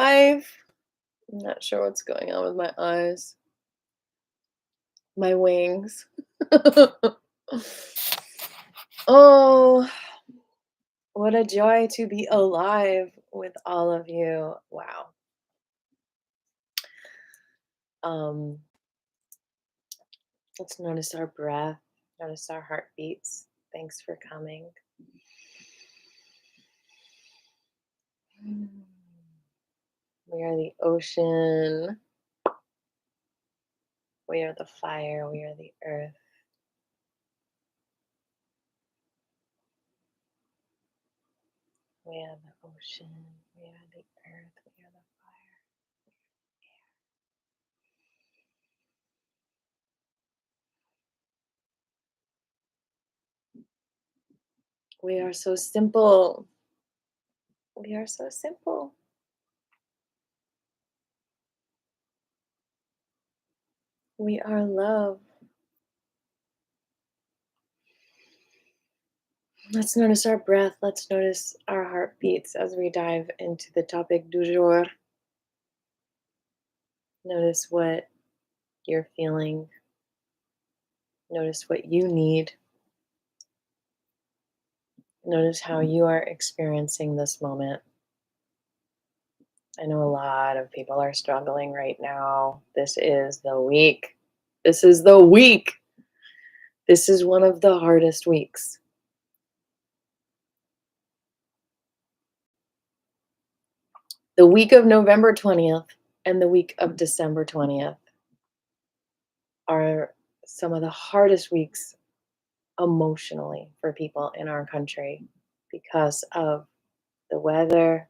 5. I'm not sure what's going on with my eyes, my wings. Oh, what a joy to be alive with all of you. Wow. Um, let's notice our breath, notice our heartbeats. Thanks for coming. We are the ocean. We are the fire. We are the earth. We are the ocean. We are the earth. We are the fire. We are so simple. We are so simple. We are love. Let's notice our breath. Let's notice our heartbeats as we dive into the topic du jour. Notice what you're feeling. Notice what you need. Notice how you are experiencing this moment. I know a lot of people are struggling right now. This is the week. This is the week. This is one of the hardest weeks. The week of November 20th and the week of December 20th are some of the hardest weeks emotionally for people in our country because of the weather,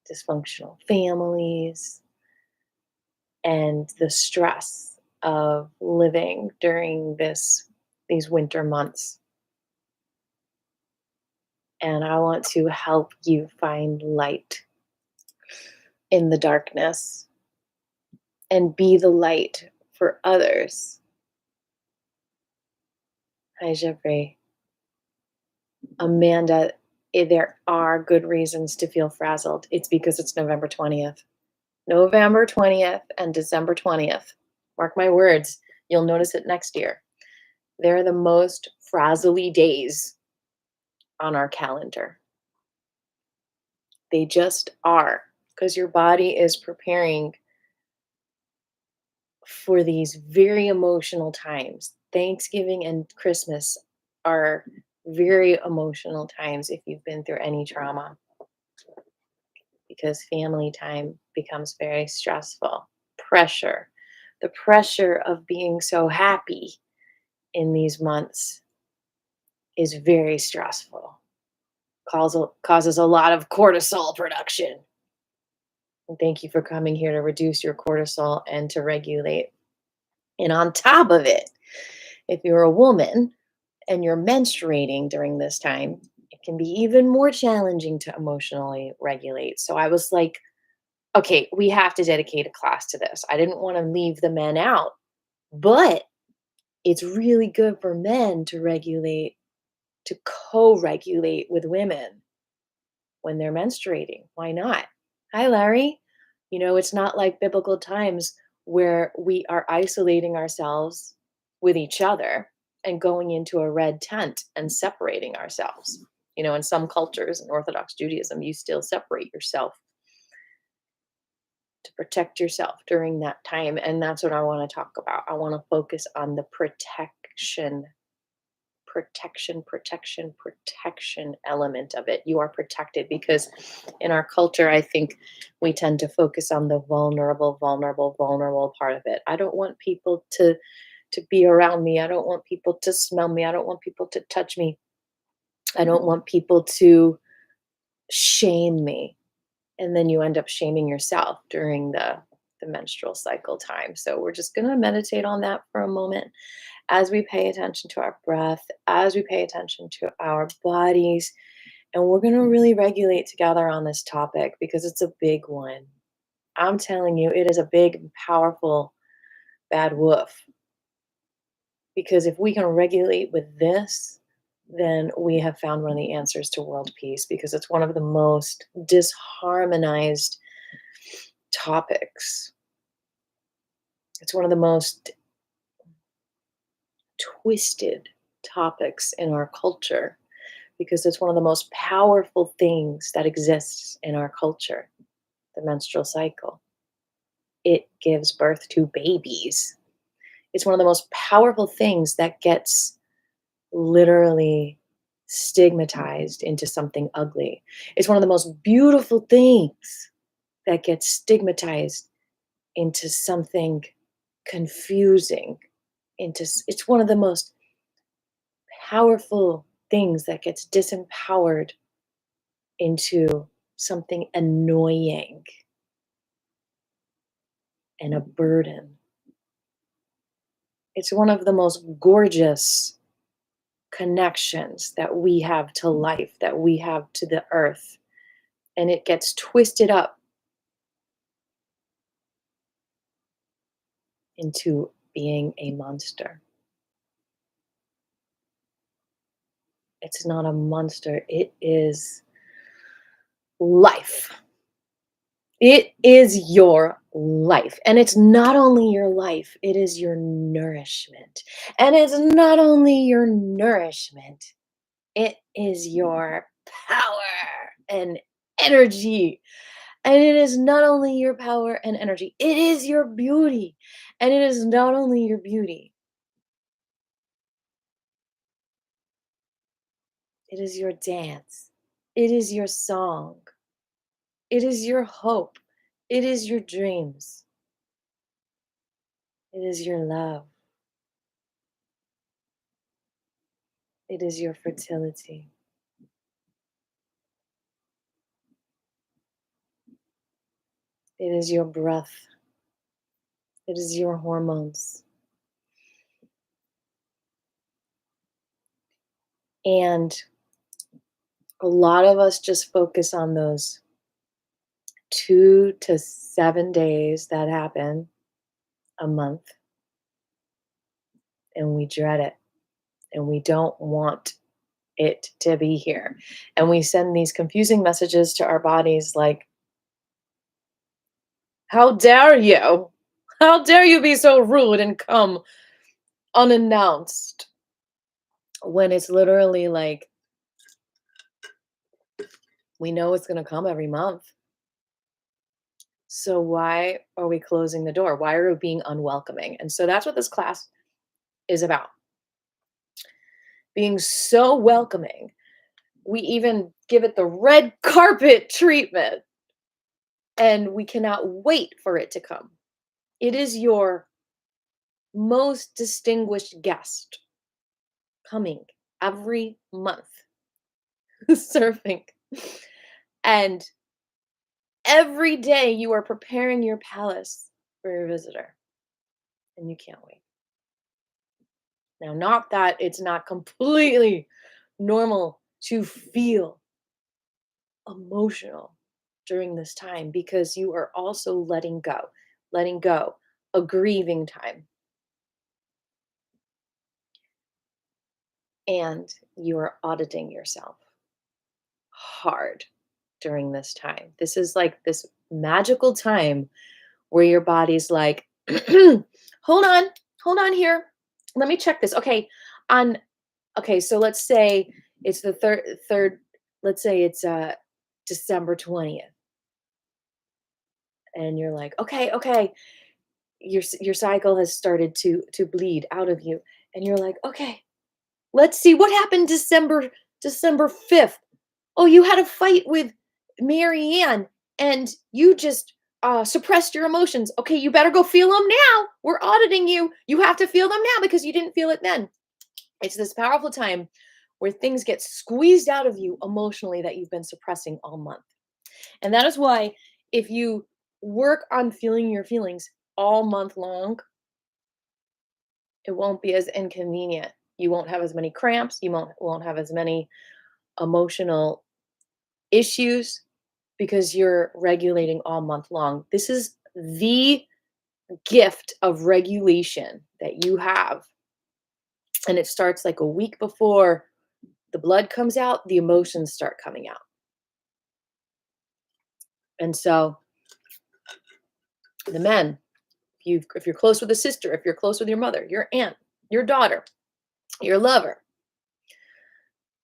dysfunctional families, and the stress of living during these winter months. And I want to help you find light in the darkness and be the light for others. Hi, Jeffrey. Amanda, there are good reasons to feel frazzled. It's because it's November 20th. November 20th and December 20th. Mark my words, you'll notice it next year. They're the most frazzly days on our calendar. They just are, because your body is preparing for these very emotional times. Thanksgiving and Christmas are very emotional times if you've been through any trauma, because family time becomes very stressful. The pressure of being so happy in these months is very stressful. Causes a lot of cortisol production. And thank you for coming here to reduce your cortisol and to regulate. And on top of it, if you're a woman and you're menstruating during this time, it can be even more challenging to emotionally regulate. So I was like, okay, we have to dedicate a class to this. I didn't want to leave the men out, but it's really good for men to regulate, to co-regulate with women when they're menstruating. Why not? Hi, Larry. You know, it's not like biblical times where we are isolating ourselves with each other and going into a red tent and separating ourselves. You know, in some cultures in Orthodox Judaism, you still separate yourself to protect yourself during that time. And that's what I want to talk about. I want to focus on the protection element of it. You are protected because in our culture, I think we tend to focus on the vulnerable part of it. I don't want people to be around me. I don't want people to smell me. I don't want people to touch me. I don't want people to shame me. And then you end up shaming yourself during the menstrual cycle time. So we're just going to meditate on that for a moment as we pay attention to our breath, as we pay attention to our bodies. And we're going to really regulate together on this topic because it's a big one. I'm telling you, it is a big, powerful, bad woof. Because if we can regulate with this, then we have found one of the answers to world peace, because it's one of the most disharmonized topics. It's one of the most twisted topics in our culture because it's one of the most powerful things that exists in our culture, the menstrual cycle. It gives birth to babies. It's one of the most powerful things that gets literally stigmatized into something ugly. It's one of the most beautiful things that gets stigmatized into something confusing. It's one of the most powerful things that gets disempowered into something annoying and a burden. It's one of the most gorgeous connections that we have to life, that we have to the earth. And it gets twisted up into being a monster. It's not a monster, it is life. It is your life. And it's not only your life, it is your nourishment. And it's not only your nourishment, it is your power and energy. And it is not only your power and energy, it is your beauty. And it is not only your beauty, it is your dance. It is your song. It is your hope. It is your dreams. It is your love. It is your fertility. It is your breath. It is your hormones. And a lot of us just focus on those 2 to 7 days that happen a month, and we dread it, and we don't want it to be here. And we send these confusing messages to our bodies like, how dare you? How dare you be so rude and come unannounced? When it's literally like, we know it's going to come every month. So why are we closing the door? Why are we being unwelcoming? And so that's what this class is about. Being so welcoming. We even give it the red carpet treatment. And we cannot wait for it to come. It is your most distinguished guest coming every month, surfing. And every day you are preparing your palace for your visitor. And you can't wait. Now, not that it's not completely normal to feel emotional during this time because you are also letting go, a grieving time. And you are auditing yourself hard during this time. This is like this magical time where your body's like, hold on here. Let me check this. Okay, so let's say it's the third, let's say it's December 20th. And you're like, okay, your cycle has started to bleed out of you. And you're like, okay, let's see what happened December 5th. Oh, you had a fight with Marianne and you just suppressed your emotions. Okay, you better go feel them now. We're auditing you. You have to feel them now because you didn't feel it then. It's this powerful time where things get squeezed out of you emotionally that you've been suppressing all month. And that is why if you work on feeling your feelings all month long, it won't be as inconvenient. You won't have as many cramps. You won't have as many emotional issues because you're regulating all month long. This is the gift of regulation that you have. And it starts like a week before the blood comes out, the emotions start coming out. And so The men, if you're close with a sister, if you're close with your mother, your aunt, your daughter, your lover,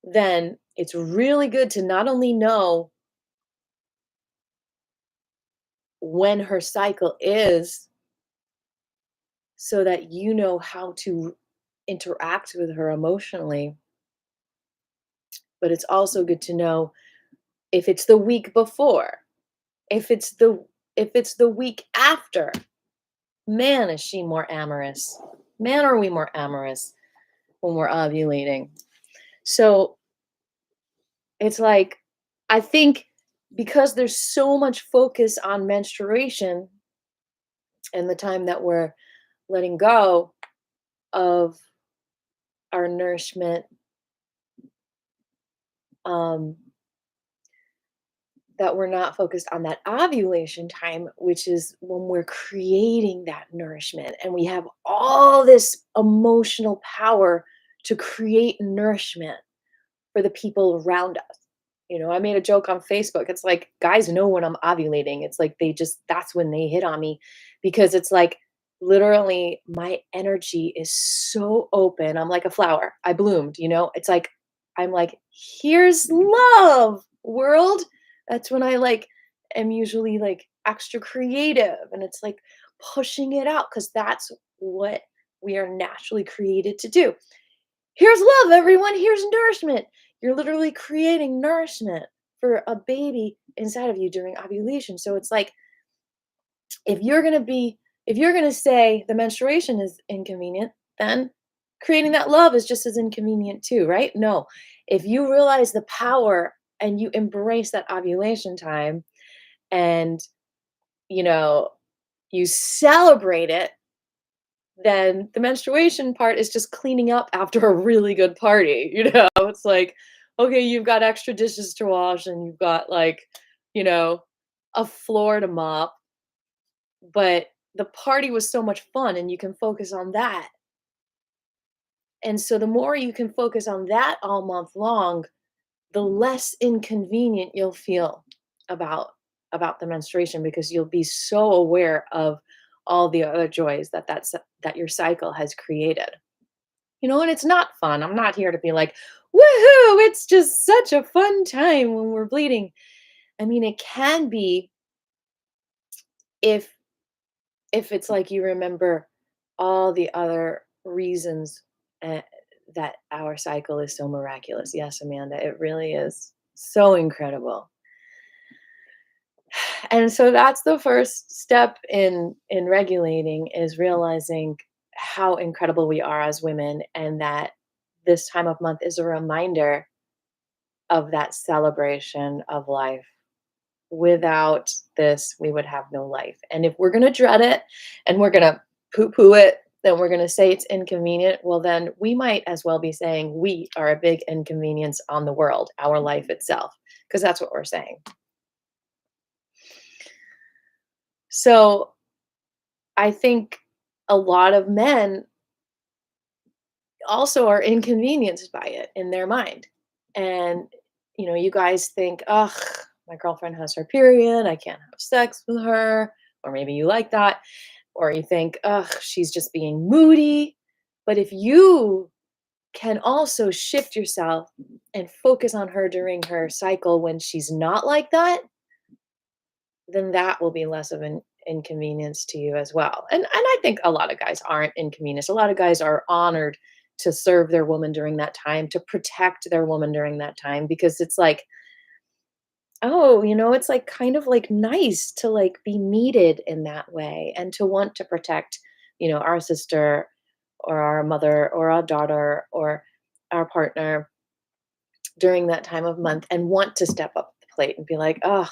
then it's really good to not only know when her cycle is so that you know how to interact with her emotionally, but it's also good to know if it's the week before, if it's the week after. Man, is she more amorous. Man, are we more amorous when we're ovulating. So it's like, I think because there's so much focus on menstruation and the time that we're letting go of our nourishment, um, that we're not focused on that ovulation time, which is when we're creating that nourishment and we have all this emotional power to create nourishment for the people around us. I made a joke on Facebook. It's like guys know when I'm ovulating. It's like that's when they hit on me because it's like literally my energy is so open. I'm like a flower. I bloomed. It's like I'm like, here's love, world. That's when I like am usually like extra creative and it's like pushing it out because that's what we are naturally created to do. Here's love, everyone. Here's nourishment. You're literally creating nourishment for a baby inside of you during ovulation. So it's like if you're going to be if you're going to say the menstruation is inconvenient, then creating that love is just as inconvenient too, right? No. If you realize the power and you embrace that ovulation time and you know, you celebrate it, then the menstruation part is just cleaning up after a really good party. It's like, okay, you've got extra dishes to wash and you've got like, you know, a floor to mop, but the party was so much fun and you can focus on that. And so the more you can focus on that all month long, the less inconvenient you'll feel about the menstruation because you'll be so aware of all the other joys that your cycle has created. And it's not fun. I'm not here to be like, woohoo, it's just such a fun time when we're bleeding. I mean, it can be if it's like you remember all the other reasons uh, that our cycle is so miraculous. Yes, Amanda, it really is so incredible. And so that's the first step in regulating is realizing how incredible we are as women and that this time of month is a reminder of that celebration of life. Without this, we would have no life. And if we're going to dread it and we're going to poo poo it, then we're going to say it's inconvenient. Well, then we might as well be saying we are a big inconvenience on the world, our life itself, because that's what we're saying. So I think a lot of men also are inconvenienced by it in their mind. And, you guys think, ugh, my girlfriend has her period. I can't have sex with her. Or maybe you like that. Or you think, ugh, she's just being moody. But if you can also shift yourself and focus on her during her cycle when she's not like that, then that will be less of an inconvenience to you as well. And I think a lot of guys aren't inconvenienced. A lot of guys are honored to serve their woman during that time, to protect their woman during that time because it's like, oh, it's like kind of like nice to like be needed in that way and to want to protect, our sister or our mother or our daughter or our partner during that time of month and want to step up the plate and be like, oh,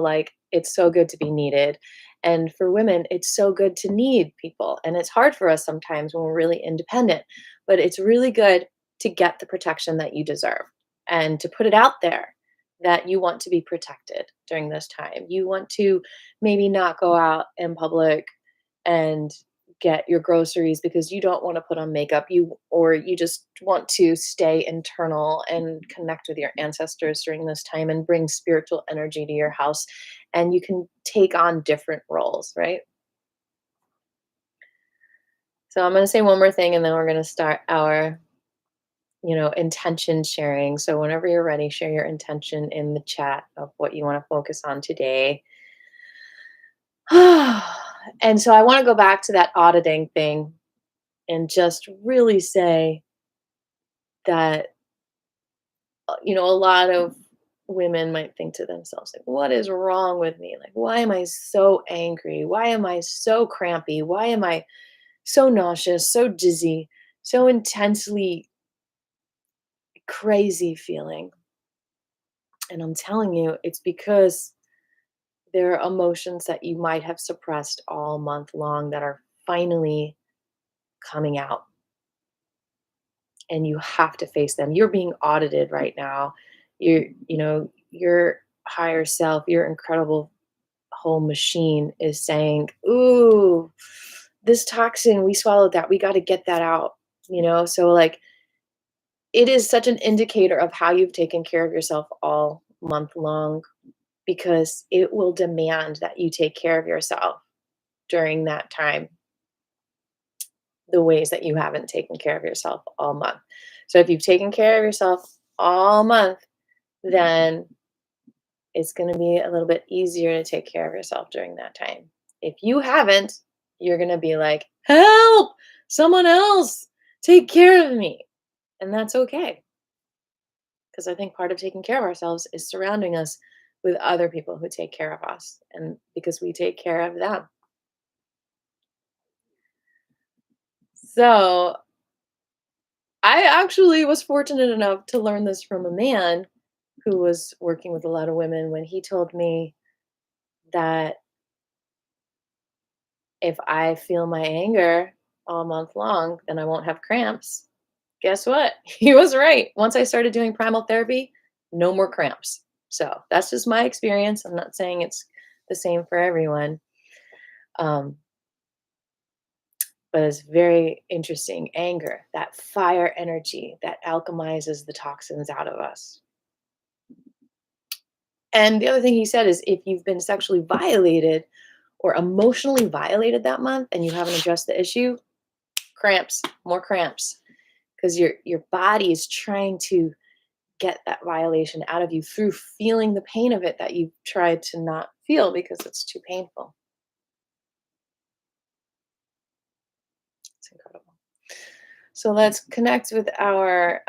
like it's so good to be needed. And for women, it's so good to need people. And it's hard for us sometimes when we're really independent, but it's really good to get the protection that you deserve and to put it out there that you want to be protected during this time. You want to maybe not go out in public and get your groceries because you don't want to put on makeup or you just want to stay internal and connect with your ancestors during this time and bring spiritual energy to your house and you can take on different roles, right? So I'm going to say one more thing and then we're going to start our, intention sharing. So whenever you're ready, share your intention in the chat of what you want to focus on today. And so I want to go back to that auditing thing and just really say that, a lot of women might think to themselves, like, what is wrong with me? Like, why am I so angry? Why am I so crampy? Why am I so nauseous, so dizzy, so intensely crazy feeling? And I'm telling you, it's because there are emotions that you might have suppressed all month long that are finally coming out, and you have to face them. You're being audited right now. Your higher self, your incredible whole machine is saying, "Ooh, this toxin, we swallowed that. We got to get that out." So like it is such an indicator of how you've taken care of yourself all month long, because it will demand that you take care of yourself during that time, the ways that you haven't taken care of yourself all month. So if you've taken care of yourself all month, then it's going to be a little bit easier to take care of yourself during that time. If you haven't, you're going to be like, help, someone else take care of me. And that's okay. Because I think part of taking care of ourselves is surrounding us with other people who take care of us, and because we take care of them. So I actually was fortunate enough to learn this from a man who was working with a lot of women, when he told me that if I feel my anger all month long, then I won't have cramps. Guess what? He was right. Once I started doing primal therapy, no more cramps. So that's just my experience. I'm not saying it's the same for everyone. Um, but it's very interesting. Anger, that fire energy that alchemizes the toxins out of us. And the other thing he said is, if you've been sexually violated or emotionally violated that month and you haven't addressed the issue, cramps, more cramps, because your body is trying to get that violation out of you through feeling the pain of it that you tried to not feel because it's too painful. It's incredible. So let's connect with our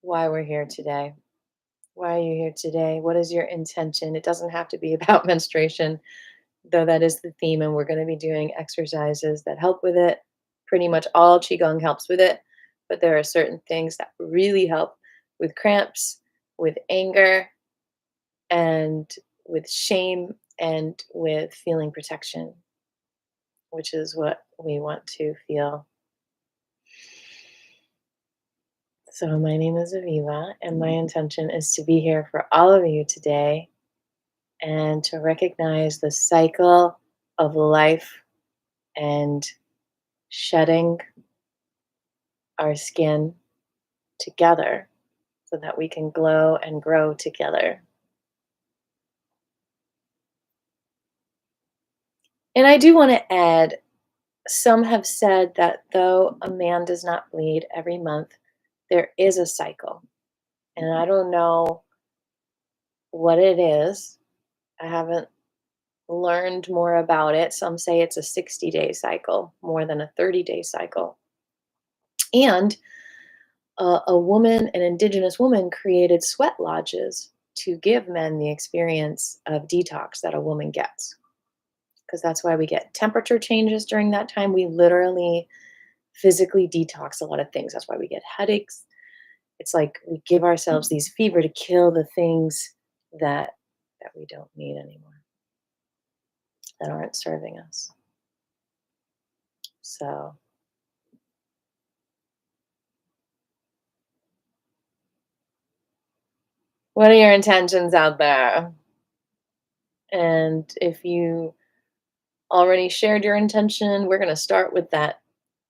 why we're here today. Why are you here today? What is your intention? It doesn't have to be about menstruation, though that is the theme, and we're going to be doing exercises that help with it. Pretty much all qigong helps with it, but there are certain things that really help with cramps, with anger, and with shame, and with feeling protection, which is what we want to feel. So my name is Aviva, and my intention is to be here for all of you today and to recognize the cycle of life and shedding our skin together so that we can glow and grow together. And I do want to add, some have said that though a man does not bleed every month, there is a cycle. And I don't know what it is. I haven't learned more about it. Some say it's a 60-day cycle, more than a 30-day cycle. And a woman, an indigenous woman, created sweat lodges to give men the experience of detox that a woman gets. Because that's why we get temperature changes during that time. We literally physically detox a lot of things. That's why we get headaches. It's like we give ourselves these fever to kill the things that we don't need anymore, that aren't serving us. So what are your intentions out there? And if you already shared your intention, we're going to start with that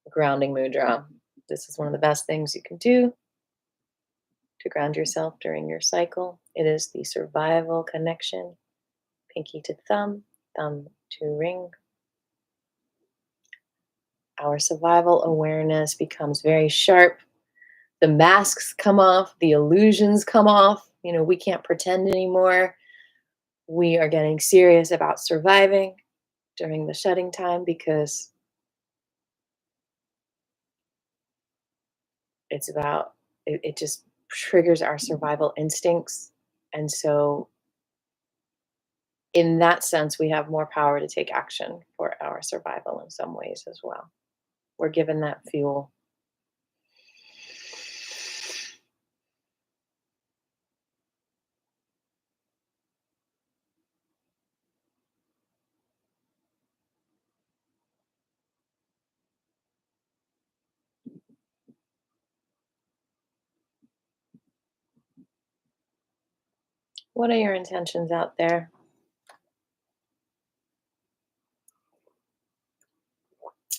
grounding mudra. This is one of the best things you can do to ground yourself during your cycle. It is the survival connection, pinky to thumb, thumb to ring. Our survival awareness becomes very sharp. The masks come off, the illusions come off. We can't pretend anymore. We are getting serious about surviving during the shutting time because it just triggers our survival instincts. And so, in that sense, we have more power to take action for our survival in some ways as well. We're given that fuel. What are your intentions out there?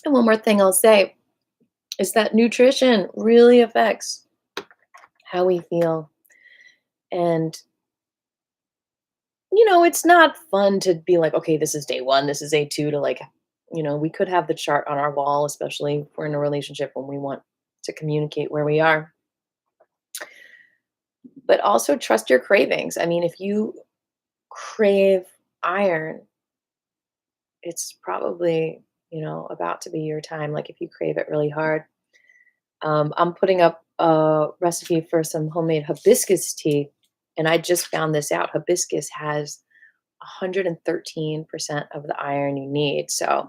And one more thing I'll say is that nutrition really affects how we feel. And, it's not fun to be like, okay, this is day one, this is day two, to like, we could have the chart on our wall, especially if we're in a relationship when we want to communicate where we are. But also trust your cravings. I mean, if you crave iron, it's probably, about to be your time. Like if you crave it really hard. I'm putting up a recipe for some homemade hibiscus tea, and I just found this out. Hibiscus has 113% of the iron you need. So,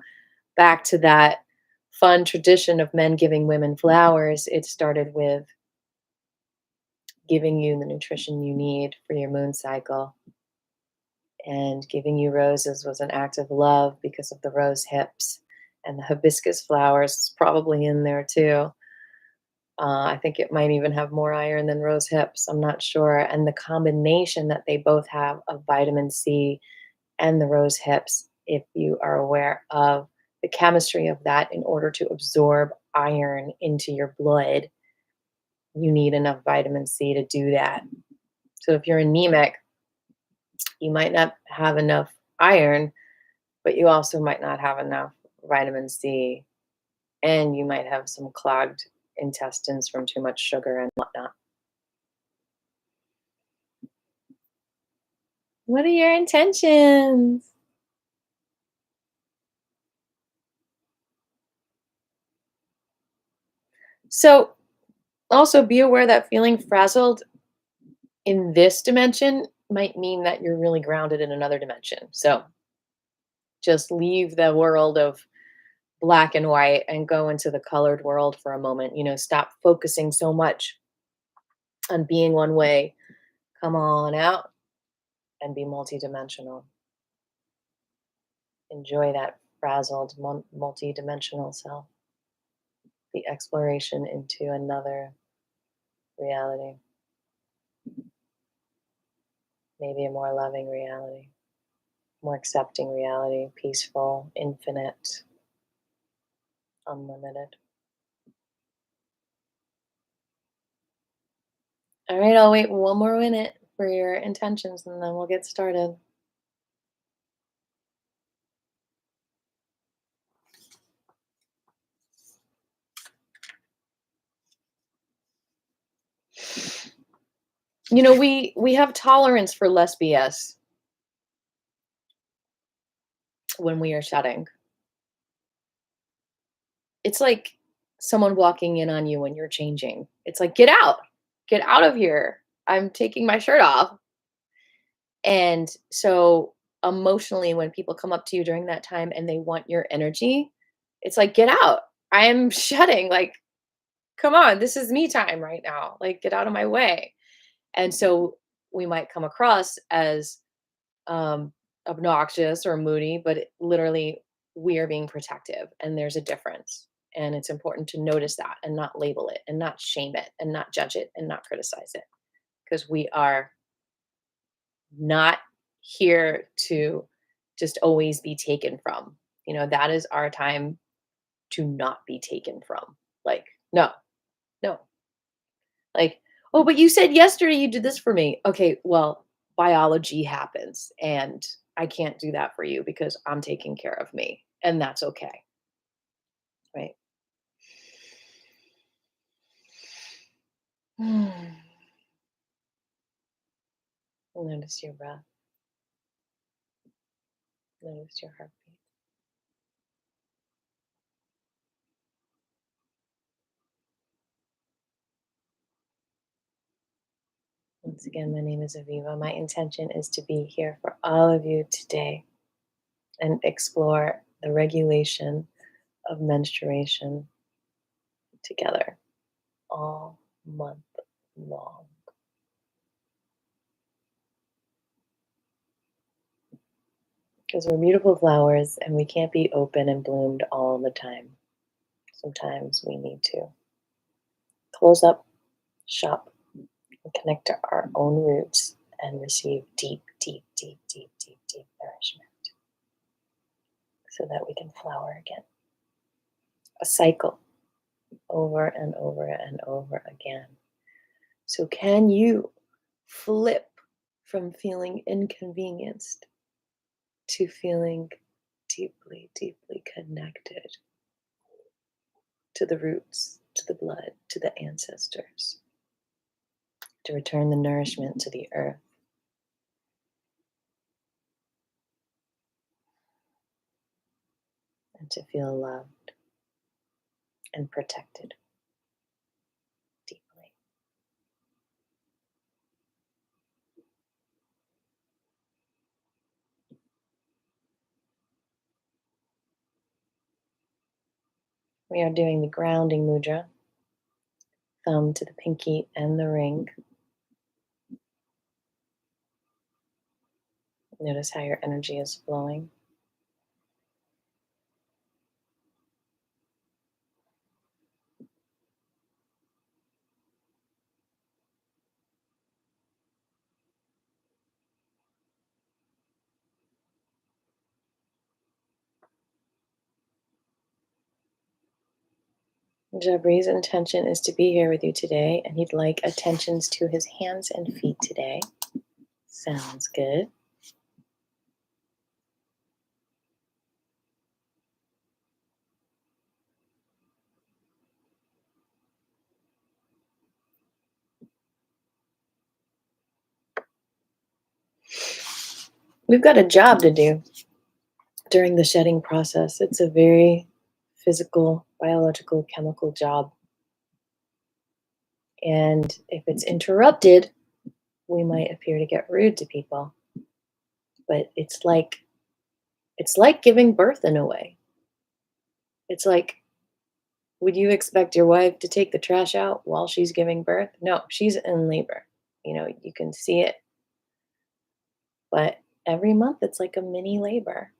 back to that fun tradition of men giving women flowers, it started with giving you the nutrition you need for your moon cycle. And giving you roses was an act of love because of the rose hips. And the hibiscus flowers is probably in there too. I think it might even have more iron than rose hips. I'm not sure. And the combination that they both have of vitamin C and the rose hips, if you are aware of the chemistry of that, in order to absorb iron into your blood, you need enough vitamin C to do that. So if you're anemic, you might not have enough iron, but you also might not have enough vitamin C, and you might have some clogged intestines from too much sugar and whatnot. What are your intentions? So, also be aware that feeling frazzled in this dimension might mean that you're really grounded in another dimension. So, just leave the world of black and white and go into the colored world for a moment. Stop focusing so much on being one way. Come on out and be multidimensional. Enjoy that frazzled, multidimensional self, the exploration into another reality, maybe a more loving reality, more accepting reality, peaceful, infinite, unlimited. All right, I'll wait one more minute for your intentions and then we'll get started. We have tolerance for less BS when we are shutting. It's like someone walking in on you when you're changing. It's like, get out. Get out of here. I'm taking my shirt off. And so emotionally, when people come up to you during that time and they want your energy, it's like, get out. I am shutting. Like, come on, this is me time right now. Like, get out of my way. And so we might come across as um, obnoxious or moody, but literally we are being protective and there's a difference. And it's important to notice that and not label it and not shame it and not judge it and not criticize it because we are not here to just always be taken from. That is our time to not be taken from. Like, no, no. Like, oh, but you said yesterday you did this for me. Okay, well, biology happens and I can't do that for you because I'm taking care of me. And that's okay. Right. Notice your breath. Notice your heartbeat. Once again, my name is Aviva. My intention is to be here for all of you today and explore the regulation of menstruation together all month long. Because we're beautiful flowers and we can't be open and bloomed all the time. Sometimes we need to close up shop and connect to our own roots and receive deep, deep, deep, deep, deep, deep nourishment so that we can flower again. A cycle over and over and over again. So can you flip from feeling inconvenienced to feeling deeply, deeply connected to the roots, to the blood, to the ancestors, to return the nourishment to the earth? And to feel loved and protected deeply. We are doing the grounding mudra, thumb to the pinky and the ring. Notice how your energy is flowing. Jabri's intention is to be here with you today, and he'd like attentions to his hands and feet today. Sounds good. We've got a job to do during the shedding process. It's a very physical, biological, chemical job. And if it's interrupted, we might appear to get rude to people. But it's like giving birth in a way. It's like, would you expect your wife to take the trash out while she's giving birth? No, she's in labor. You know, you can see it. But every month it's like a mini labor.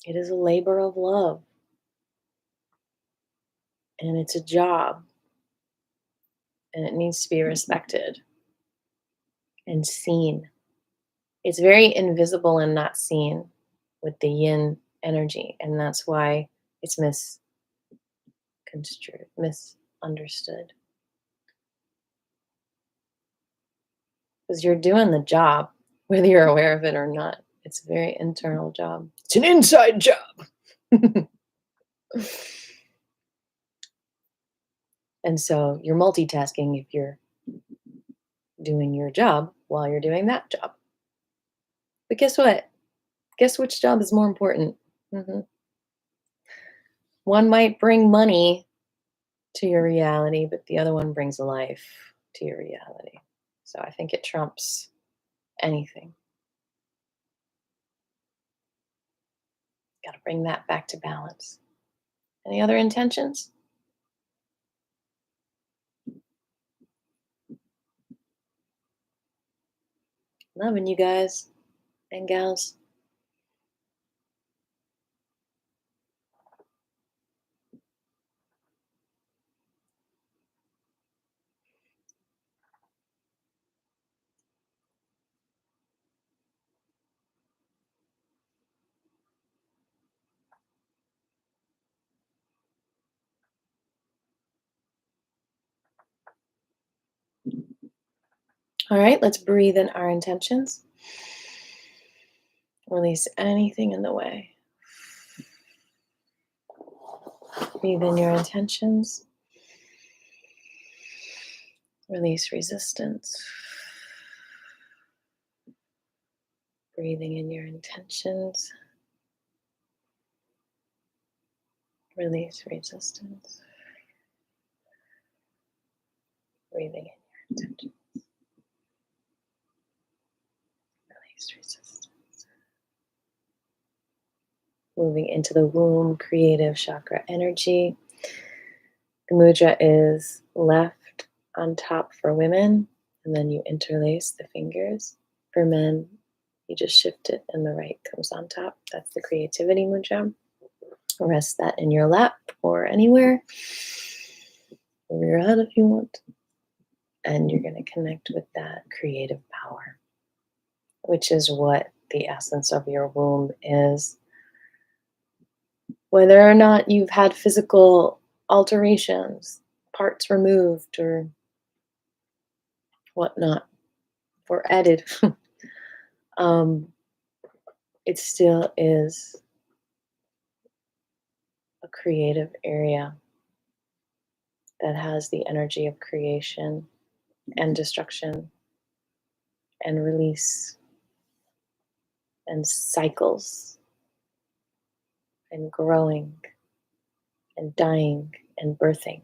It is a labor of love. And it's a job. And it needs to be respected and seen. It's very invisible and not seen with the yin energy. And that's why it's misconstrued, misunderstood. Because you're doing the job, whether you're aware of it or not. It's a very internal job. It's an inside job. And so you're multitasking if you're doing your job while you're doing that job. But guess what? Guess which job is more important? One might bring money to your reality, but the other one brings life to your reality. So I think it trumps anything. Got to bring that back to balance. Any other intentions? Loving you guys and gals. All right, let's breathe in our intentions. Release anything in the way. Breathe in your intentions. Release resistance. Breathing in your intentions. Release resistance. Breathing in your intentions. Release resistance. Moving into the womb, creative chakra energy. The mudra is left on top for women, and then you interlace the fingers. For men, you just shift it and the right comes on top. That's the creativity mudra. Rest that in your lap or anywhere over your head if you want. And you're going to connect with that creative power, which is what the essence of your womb is. Whether or not you've had physical alterations, parts removed or whatnot, or added, it still is a creative area that has the energy of creation and destruction and release and cycles and growing and dying and birthing.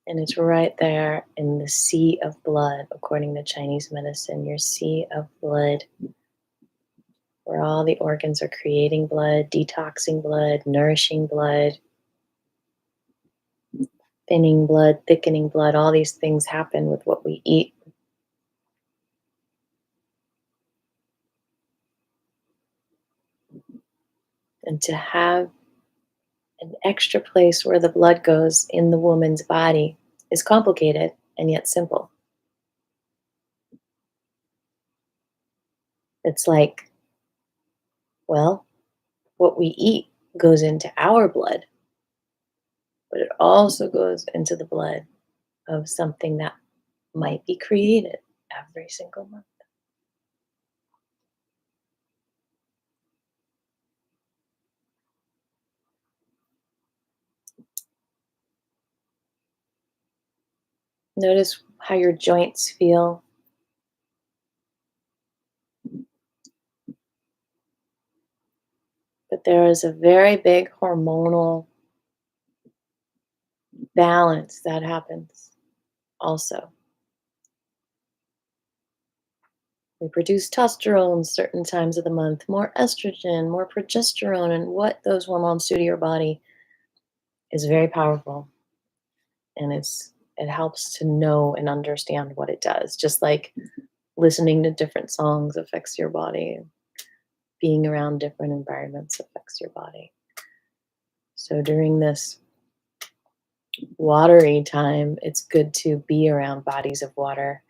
And it's right there in the sea of blood, according to Chinese medicine, your sea of blood, where all the organs are creating blood, detoxing blood, nourishing blood, thinning blood, thickening blood. All these things happen with what we eat. And to have an extra place where the blood goes in the woman's body is complicated and yet simple. It's like, well, what we eat goes into our blood, but it also goes into the blood of something that might be created every single month. Notice how your joints feel. But there is a very big hormonal balance that happens also. We produce testosterone certain times of the month, more estrogen, more progesterone, and what those hormones do to your body is very powerful. And it helps to know and understand what it does. Just like listening to different songs affects your body, being around different environments affects your body. So during this watery time, it's good to be around bodies of water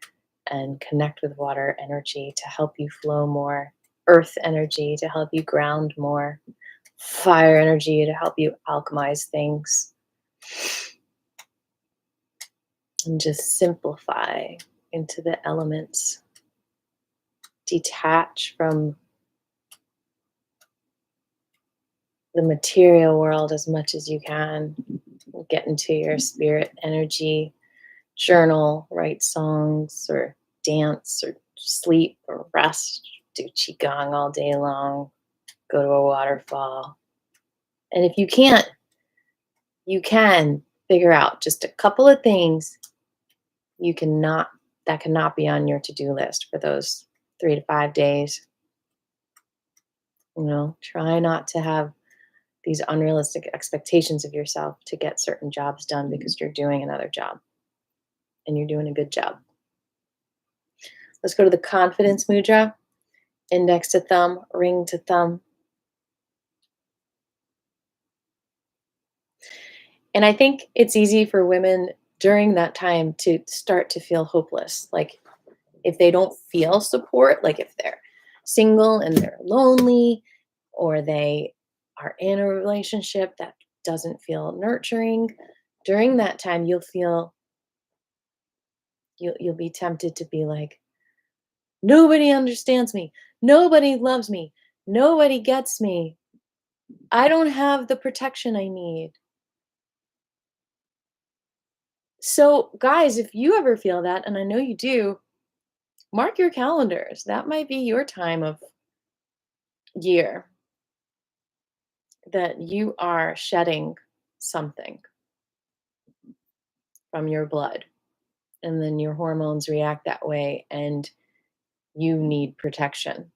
and connect with water energy to help you flow more, earth energy to help you ground more, fire energy to help you alchemize things, and just simplify into the elements. Detach from the material world as much as you can. Get into your spirit energy. Journal, write songs, or dance, or sleep, or rest. Do qigong all day long. Go to a waterfall. And if you can't, you can figure out just a couple of things that cannot be on your to-do list for those 3 to 5 days. Try not to have these unrealistic expectations of yourself to get certain jobs done because you're doing another job and you're doing a good job. Let's go to the confidence mudra. Index to thumb, ring to thumb. And I think it's easy for women during that time to start to feel hopeless. Like if they don't feel support, like if they're single and they're lonely, or they are in a relationship that doesn't feel nurturing, during that time you'll be tempted to be like, nobody understands me, nobody loves me, nobody gets me, I don't have the protection I need. So guys, if you ever feel that, and I know you do, Mark your calendars. That might be your time of year that you are shedding something from your blood, and then your hormones react that way, and you need protection.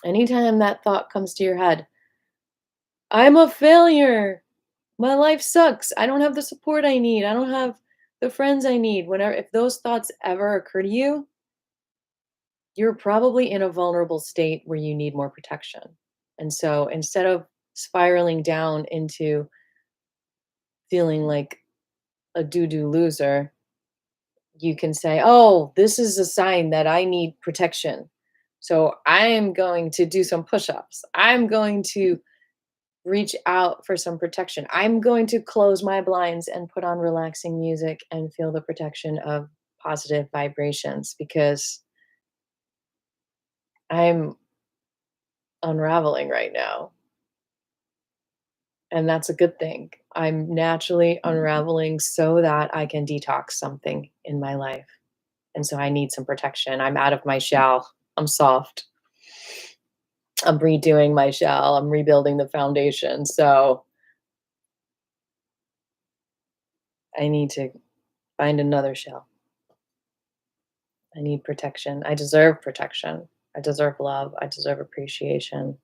Anytime that thought comes to your head, I'm a failure. My life sucks. I don't have the support I need. I don't have the friends I need. Whenever, if those thoughts ever occur to you, you're probably in a vulnerable state where you need more protection. And so instead of spiraling down into feeling like a doo-doo loser, you can say, "Oh, this is a sign that I need protection. So I am going to do some push-ups. I'm going to reach out for some protection. I'm going to close my blinds and put on relaxing music and feel the protection of positive vibrations because I'm unraveling right now. And that's a good thing. I'm naturally unraveling so that I can detox something in my life. And so I need some protection. I'm out of my shell. I'm soft. I'm redoing my shell. I'm rebuilding the foundation. So I need to find another shell. I need protection. I deserve protection. I deserve love. I deserve appreciation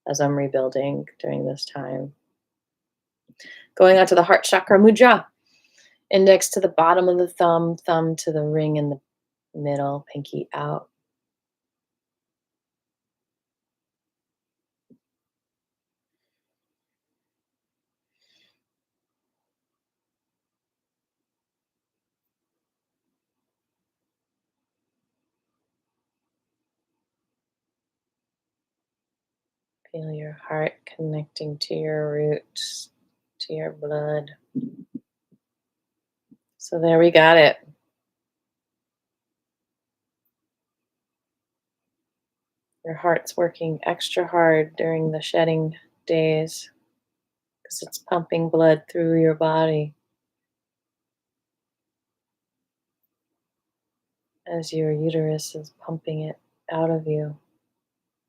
as I'm rebuilding during this time. Going out to the heart chakra mudra. Index to the bottom of the thumb, thumb to the ring in the middle, pinky out. Feel your heart connecting to your roots, to your blood. So there we got it. Your heart's working extra hard during the shedding days because it's pumping blood through your body as your uterus is pumping it out of you.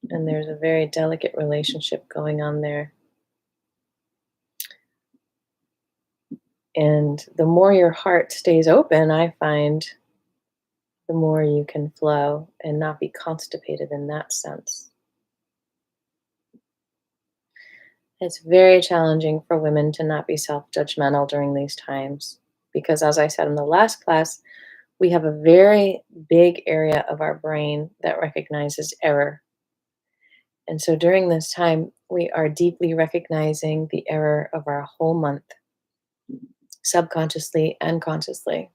And there's a very delicate relationship going on there. And the more your heart stays open, I find the more you can flow and not be constipated in that sense. It's very challenging for women to not be self judgmental during these times because, as I said in the last class, we have a very big area of our brain that recognizes error. And so during this time, we are deeply recognizing the error of our whole month, subconsciously and consciously.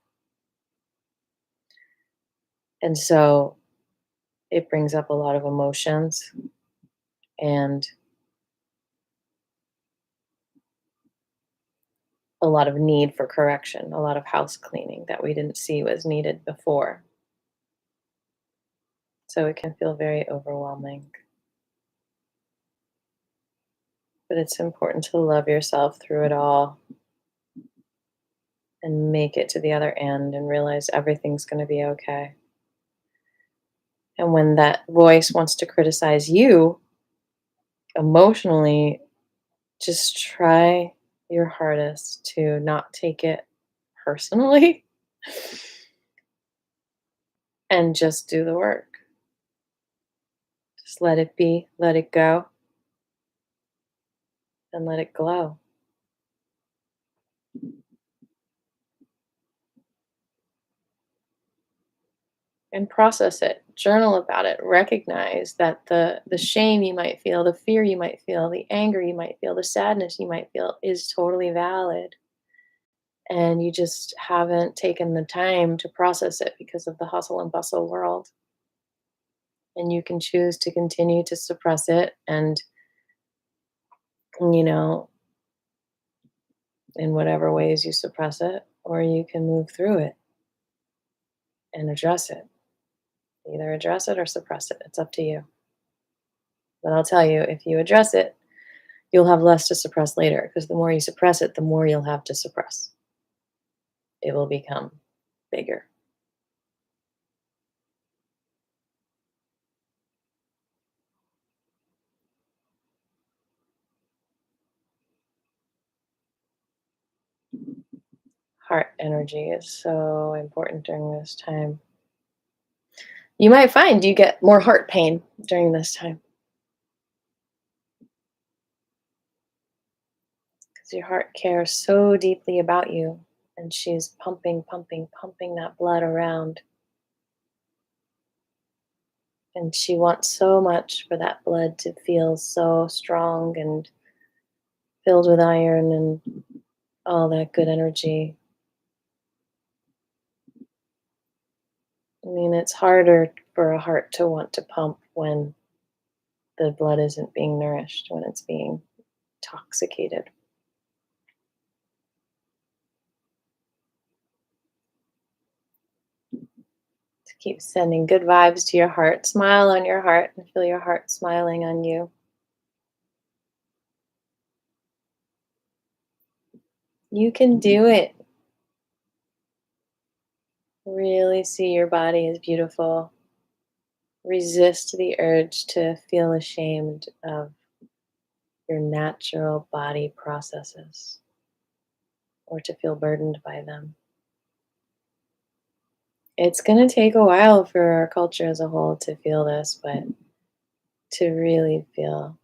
And so it brings up a lot of emotions and a lot of need for correction, a lot of house cleaning that we didn't see was needed before. So it can feel very overwhelming. But it's important to love yourself through it all and make it to the other end and realize everything's going to be okay. And when that voice wants to criticize you emotionally, just try your hardest to not take it personally and just do the work. Just let it be, let it go, and let it glow. And process it, journal about it, recognize that the shame you might feel, the fear you might feel, the anger you might feel, the sadness you might feel is totally valid. And you just haven't taken the time to process it because of the hustle and bustle world. And you can choose to continue to suppress it and, you know, in whatever ways you suppress it, or you can move through it and address it. Either address it or suppress it. It's up to you. But I'll tell you, if you address it, you'll have less to suppress later because the more you suppress it, the more you'll have to suppress. It will become bigger. Heart energy is so important during this time. You might find you get more heart pain during this time because your heart cares so deeply about you and she's pumping, pumping, pumping that blood around. And she wants so much for that blood to feel so strong and filled with iron and all that good energy. I mean, it's harder for a heart to want to pump when the blood isn't being nourished, when it's being intoxicated. To keep sending good vibes to your heart. Smile on your heart and feel your heart smiling on you. You can do it. Really see your body as beautiful. Resist the urge to feel ashamed of your natural body processes or to feel burdened by them. It's going to take a while for our culture as a whole to feel this, but to really feel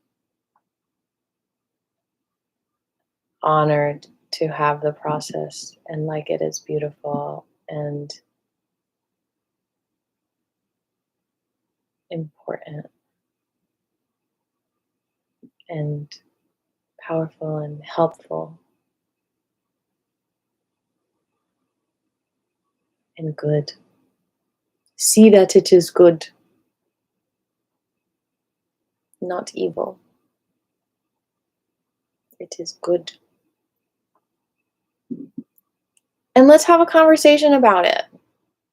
honored to have the process and like it is beautiful and important and powerful and helpful and good. See that it is good, not evil. It is good. And let's have a conversation about it.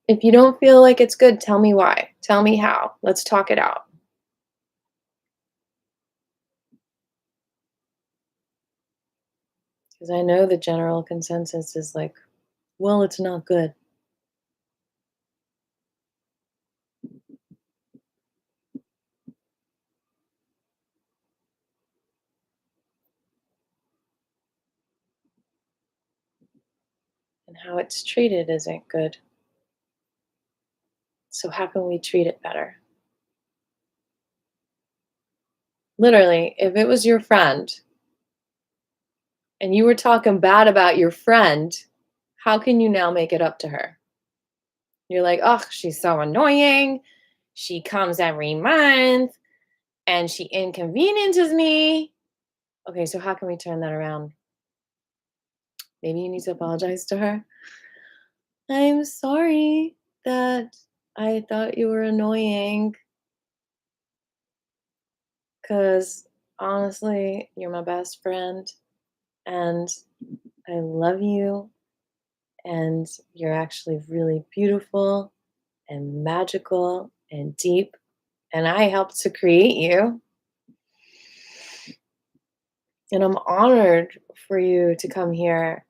If you don't feel like it's good, tell me why. Tell me how. Let's talk it out. Because I know the general consensus is like, well, it's not good. And how it's treated isn't good. So, how can we treat it better? Literally, if it was your friend and you were talking bad about your friend, how can you now make it up to her? You're like, oh, she's so annoying. She comes every month and she inconveniences me. Okay, so how can we turn that around? Maybe you need to apologize to her. I'm sorry that I thought you were annoying because honestly, you're my best friend and I love you and you're actually really beautiful and magical and deep. And I helped to create you. And I'm honored for you to come here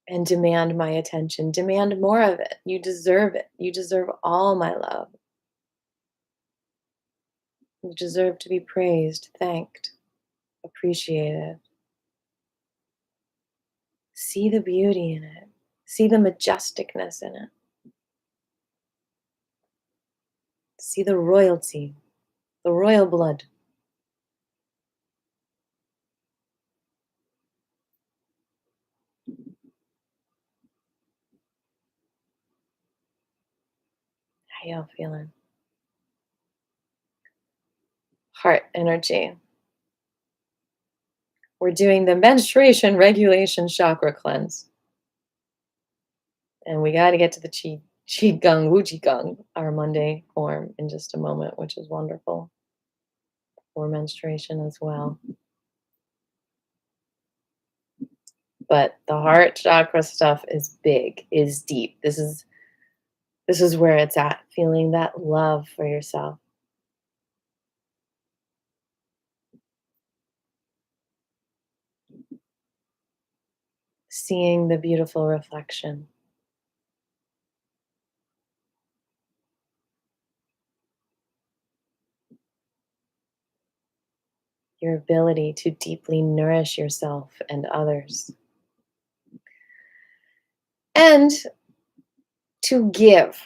and demand my attention, demand more of it. You deserve it. You deserve all my love. You deserve to be praised, thanked, appreciated. See the beauty in it, see the majesticness in it, see the royalty, the royal blood. How y'all feeling? Heart energy. We're doing the menstruation regulation chakra cleanse. And we got to get to the qigong, qigong, our Monday form in just a moment, which is wonderful for menstruation as well. But the heart chakra stuff is big, is deep. This is where it's at, feeling that love for yourself. Seeing the beautiful reflection. Your ability to deeply nourish yourself and others. and to give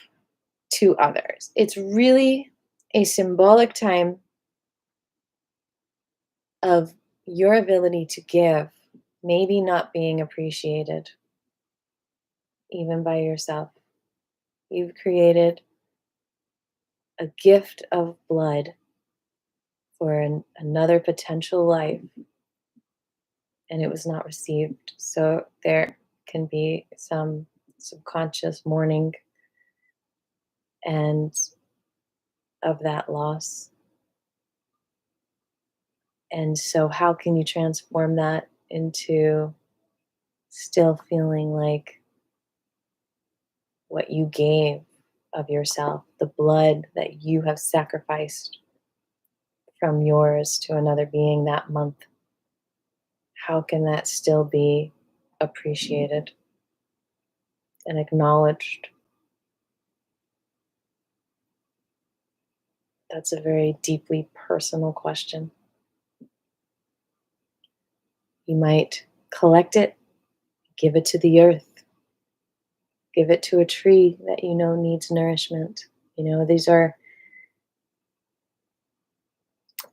to others. It's really a symbolic time of your ability to give, maybe not being appreciated, even by yourself. You've created a gift of blood for another potential life, and it was not received. So there can be some subconscious mourning and of that loss. And so, how can you transform that into still feeling like what you gave of yourself, the blood that you have sacrificed from yours to another being that month? How can that still be appreciated and acknowledged? That's a very deeply personal question. You might collect it, give it to the earth, give it to a tree that you know needs nourishment. These are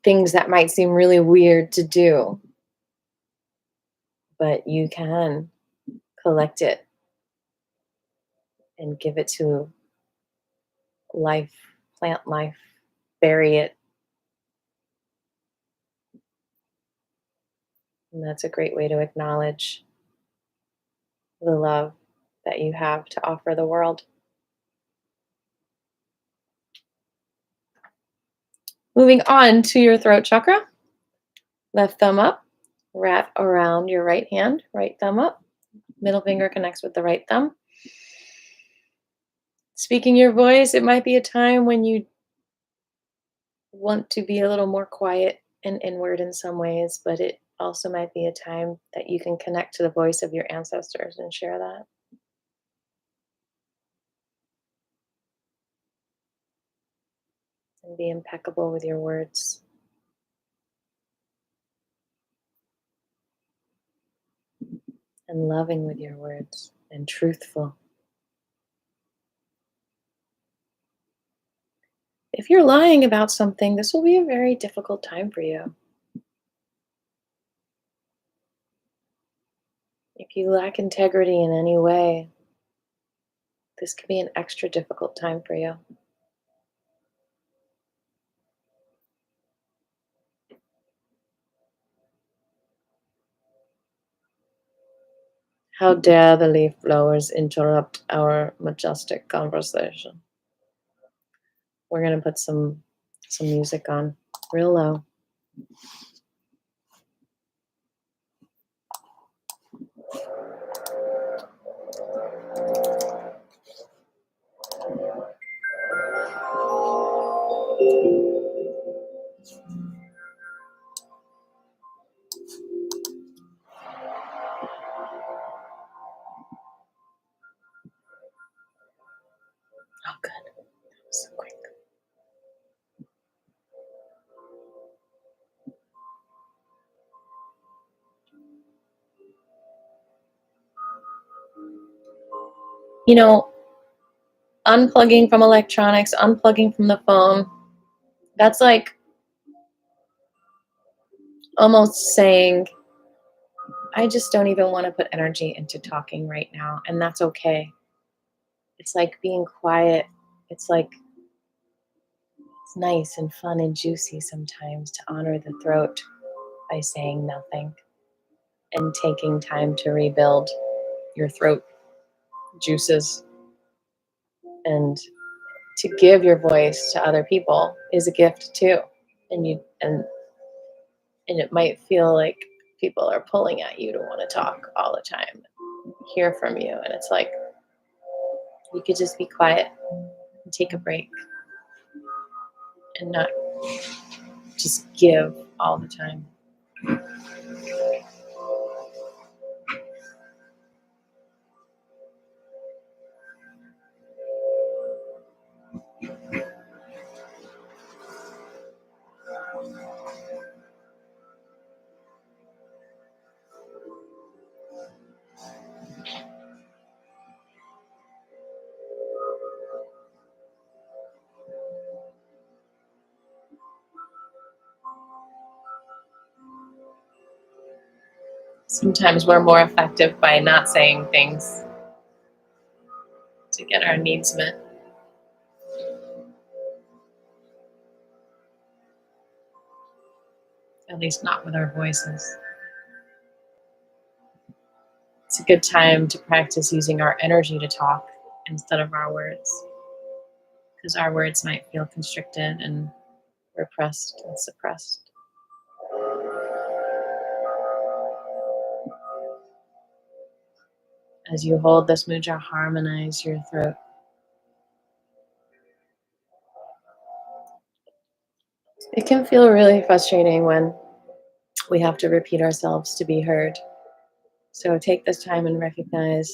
things that might seem really weird to do, but you can collect it and give it to life, plant life, bury it. And that's a great way to acknowledge the love that you have to offer the world. Moving on to your throat chakra, left thumb up, wrap around your right hand, right thumb up, middle finger connects with the right thumb. Speaking your voice, it might be a time when you want to be a little more quiet and inward in some ways, but it also might be a time that you can connect to the voice of your ancestors and share that. And be impeccable with your words. And loving with your words and truthful. If you're lying about something, this will be a very difficult time for you. If you lack integrity in any way, this could be an extra difficult time for you. How dare the leaf blowers interrupt our majestic conversation? We're gonna put some music on real low. Oh, good. That was so quick. Unplugging from electronics, unplugging from the phone, that's like almost saying, I just don't even want to put energy into talking right now, and that's okay. It's like being quiet. It's like it's nice and fun and juicy sometimes to honor the throat by saying nothing and taking time to rebuild your throat juices. And to give your voice to other people is a gift too. And it might feel like people are pulling at you to want to talk all the time, hear from you. And it's like you could just be quiet and take a break and not just give all the time. Sometimes we're more effective by not saying things to get our needs met. At least not with our voices. It's a good time to practice using our energy to talk instead of our words, because our words might feel constricted and repressed and suppressed. As you hold this mudra, harmonize your throat. It can feel really frustrating when we have to repeat ourselves to be heard. So take this time and recognize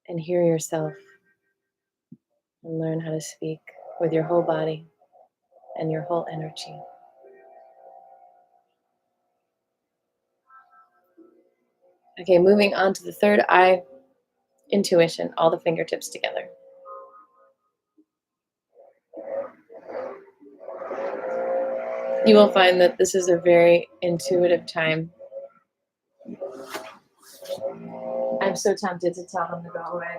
and hear yourself and learn how to speak with your whole body and your whole energy. Okay, moving on to the third eye, intuition, all the fingertips together. You will find that this is a very intuitive time. I'm so tempted to tell him to go away.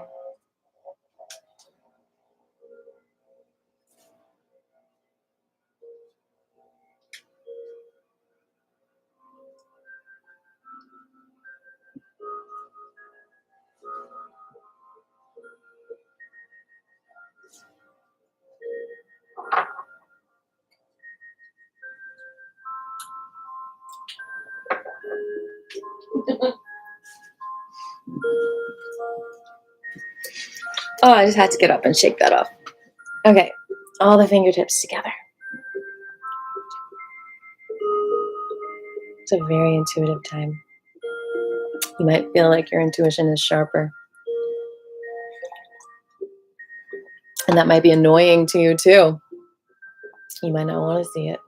Oh, I just had to get up and shake that off. Okay, all the fingertips together. It's a very intuitive time. You might feel like your intuition is sharper. And that might be annoying to you too. You might not want to see it.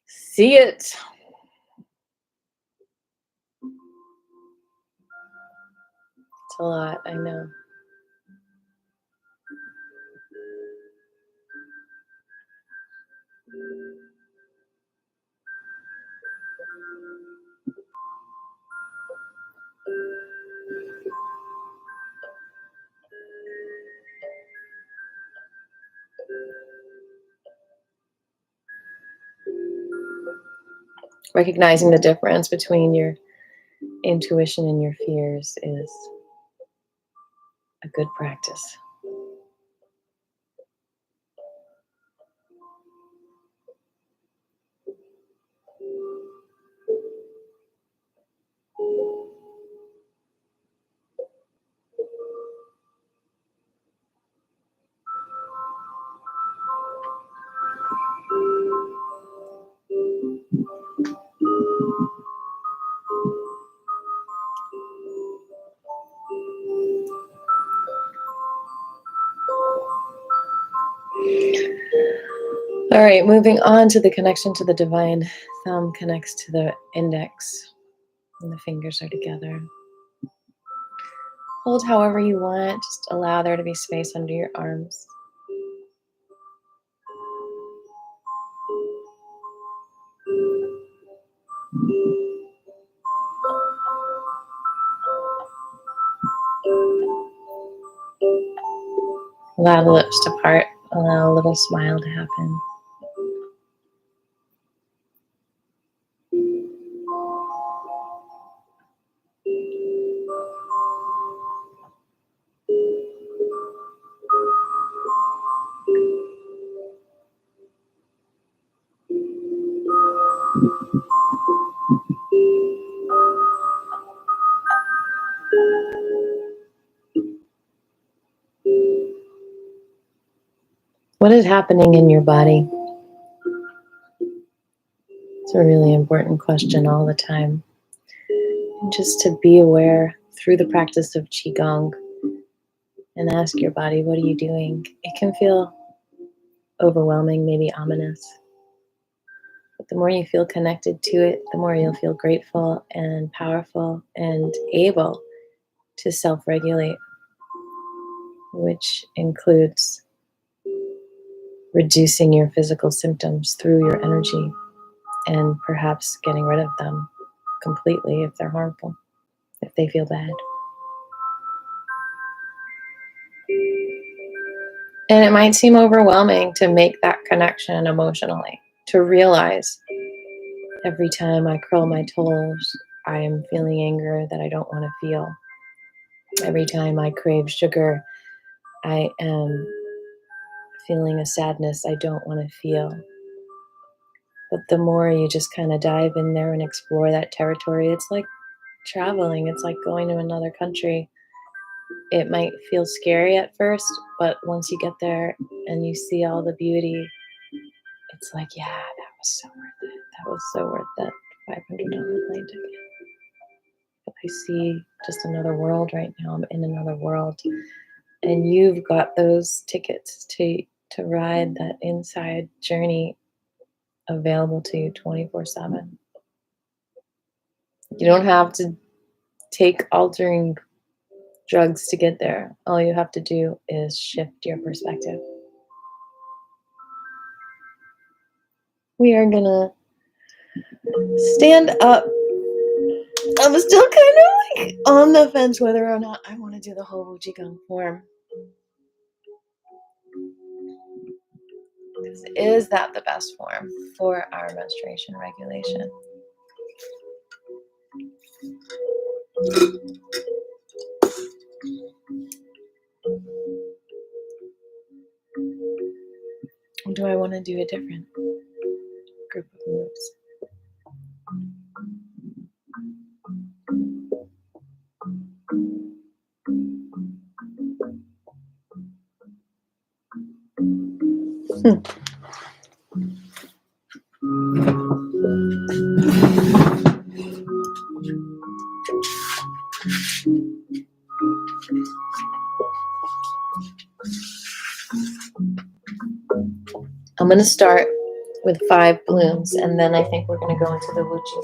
See it. It's a lot, I know. Recognizing the difference between your intuition and your fears is a good practice. All right, moving on to the connection to the divine. Thumb connects to the index and the fingers are together. Hold however you want, just allow there to be space under your arms. Allow the lips to part, allow a little smile to happen. What is happening in your body? It's a really important question all the time. And just to be aware through the practice of qigong and ask your body, what are you doing? It can feel overwhelming, maybe ominous. But the more you feel connected to it, the more you'll feel grateful and powerful and able to self-regulate, which includes reducing your physical symptoms through your energy and perhaps getting rid of them completely if they're harmful, if they feel bad. And it might seem overwhelming to make that connection emotionally, to realize every time I curl my toes, I am feeling anger that I don't want to feel. Every time I crave sugar, I am feeling a sadness I don't want to feel. But the more you just kind of dive in there and explore that territory, it's like traveling. It's like going to another country. It might feel scary at first, but once you get there and you see all the beauty, it's like, yeah, that was so worth it. That was so worth that $500 plane ticket. I see just another world right now. I'm in another world. And you've got those tickets to ride that inside journey available to you 24/7. You don't have to take altering drugs to get there. All you have to do is shift your perspective. We are gonna stand up. I'm still kind of like on the fence whether or not I want to do the whole qigong form. Is that the best form for our menstruation regulation? Or do I want to do a different group of moves? I'm going to start with 5 blooms, and then I think we're going to go into the wuchi.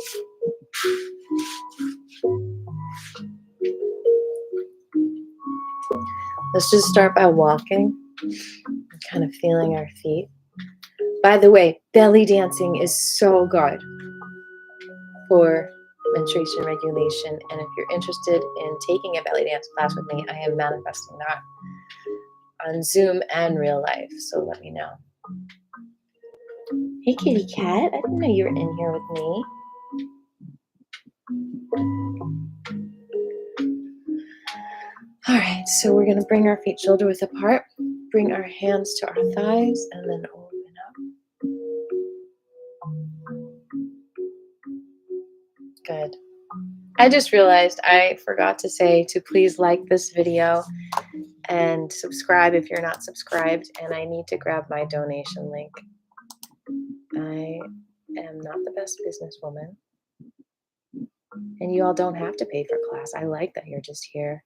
Let's just start by walking and kind of feeling our feet. By the way, belly dancing is so good for menstruation regulation. And if you're interested in taking a belly dance class with me, I am manifesting that on Zoom and real life. So let me know. Hey, kitty cat. I didn't know you were in here with me. All right, so we're going to bring our feet shoulder width apart, bring our hands to our thighs, and then open up. Good. I just realized I forgot to say to please like this video and subscribe if you're not subscribed, and I need to grab my donation link. I am not the best businesswoman, and you all don't have to pay for class. I like that you're just here.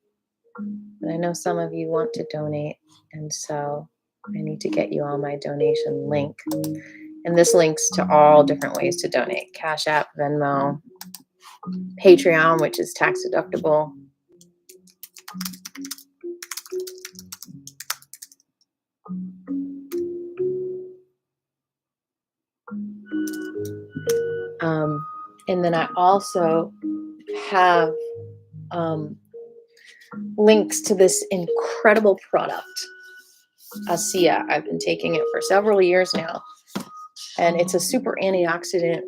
But I know some of you want to donate, and so I need to get you on my donation link. And this links to all different ways to donate. Cash App, Venmo, Patreon, which is tax deductible. And then I also have links to this incredible product, ASEA. I've been taking it for several years now, and it's a super antioxidant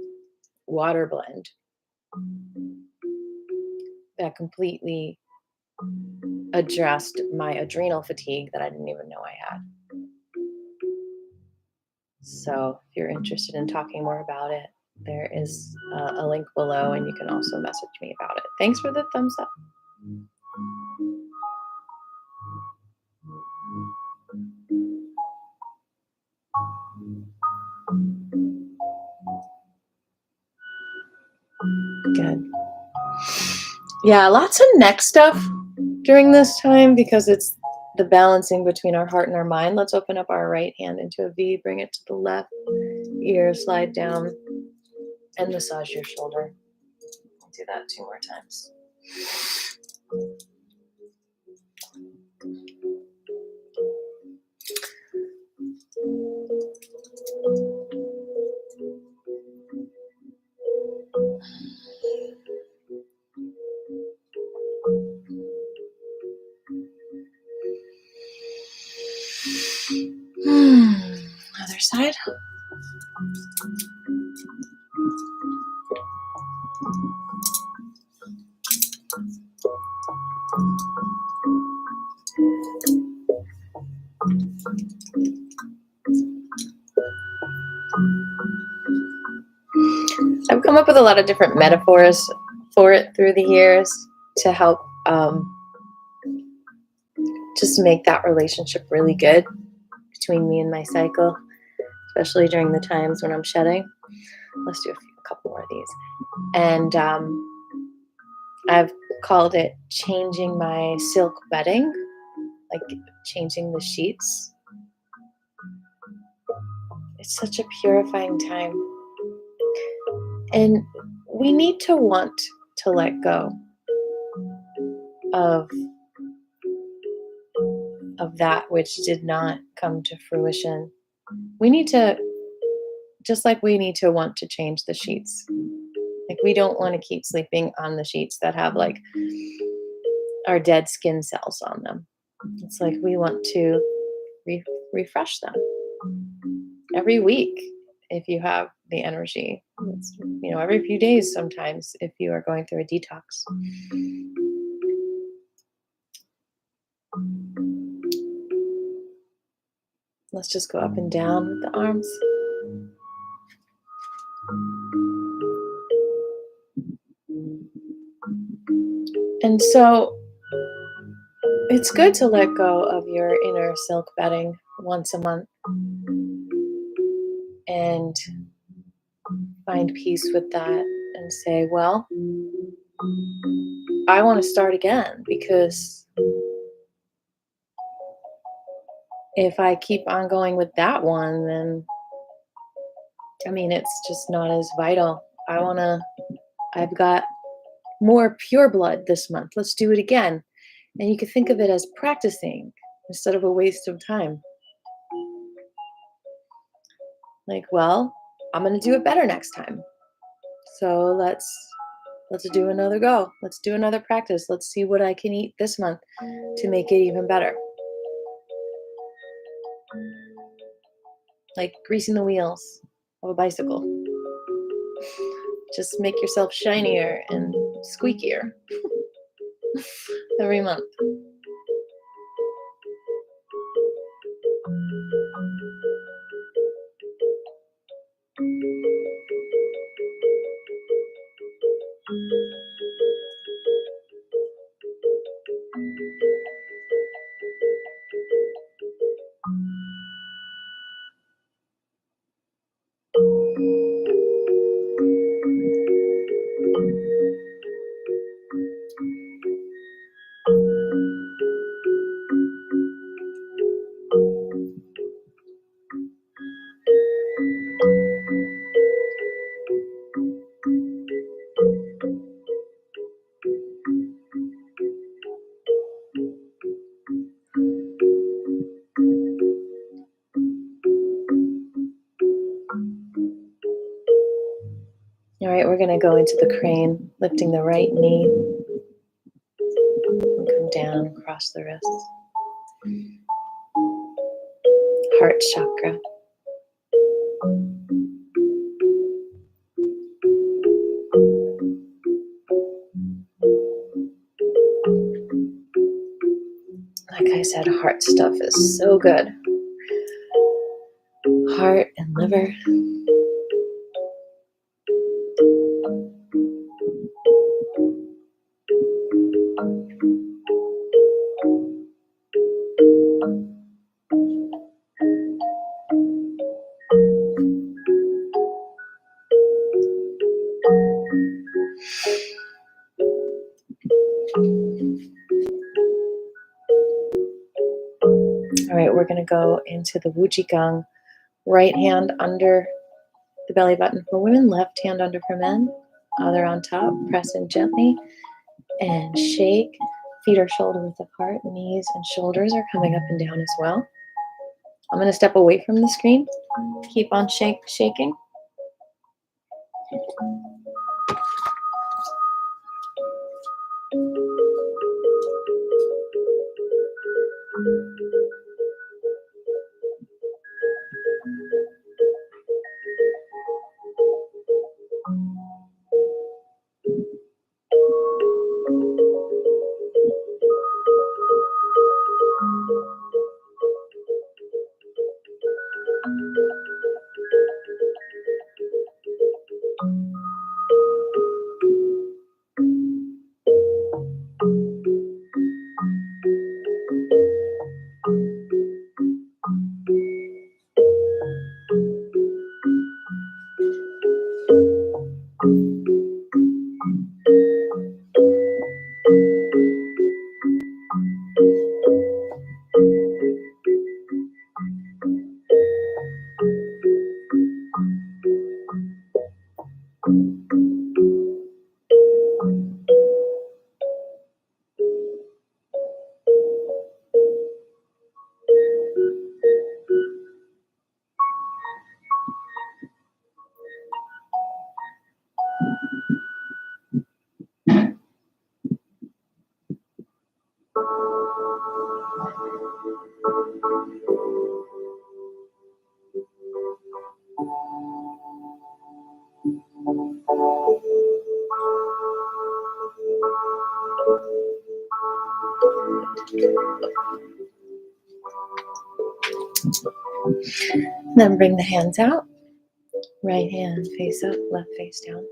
water blend that completely addressed my adrenal fatigue that I didn't even know I had. So if you're interested in talking more about it, there is a link below, and you can also message me about it. Thanks for the thumbs up. Good. Yeah, lots of neck stuff during this time because it's the balancing between our heart and our mind. Let's open up our right hand into a V, bring it to the left ear, slide down, and massage your shoulder. I'll do that 2 more times. side. I've come up with a lot of different metaphors for it through the years to help just make that relationship really good between me and my cycle, especially during the times when I'm shedding. Let's do a couple more of these. And I've called it changing my silk bedding, like changing the sheets. It's such a purifying time. And we need to want to let go of that which did not come to fruition. We need to, just like we need to want to change the sheets. Like we don't want to keep sleeping on the sheets that have like our dead skin cells on them. It's like we want to refresh them every week if you have the energy. It's, every few days sometimes if you are going through a detox. Let's just go up and down with the arms. And so it's good to let go of your inner silk bedding once a month and find peace with that and say, well, I want to start again, because if I keep on going with that one, then it's just not as vital. I've got more pure blood this month. Let's do it again. And you could think of it as practicing instead of a waste of time. Like, well, I'm going to do it better next time. So let's do another go. Let's do another practice. Let's see what I can eat this month to make it even better. Like greasing the wheels of a bicycle. Just make yourself shinier and squeakier every month. All right, we're going to go into the crane, lifting the right knee and come down across the wrists. Heart chakra. Like I said, heart stuff is so good. Heart and liver. All right, we're going to go into the qigong. Right hand under the belly button for women, left hand under for men. Other on top, press in gently and shake. Feet are shoulder width apart, knees and shoulders are coming up and down as well. I'm going to step away from the screen. Keep on shaking. Then bring the hands out. Right hand face up, left face down.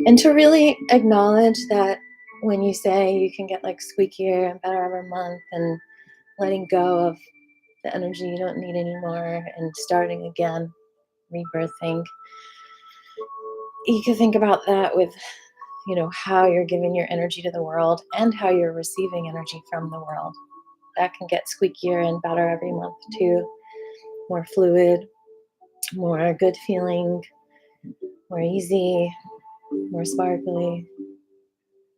And to really acknowledge that when you say you can get like squeakier and better every month, and letting go of the energy you don't need anymore and starting again, rebirthing, you can think about that with, how you're giving your energy to the world and how you're receiving energy from the world. That can get squeakier and better every month too. More fluid, more good feeling, more easy, more sparkly,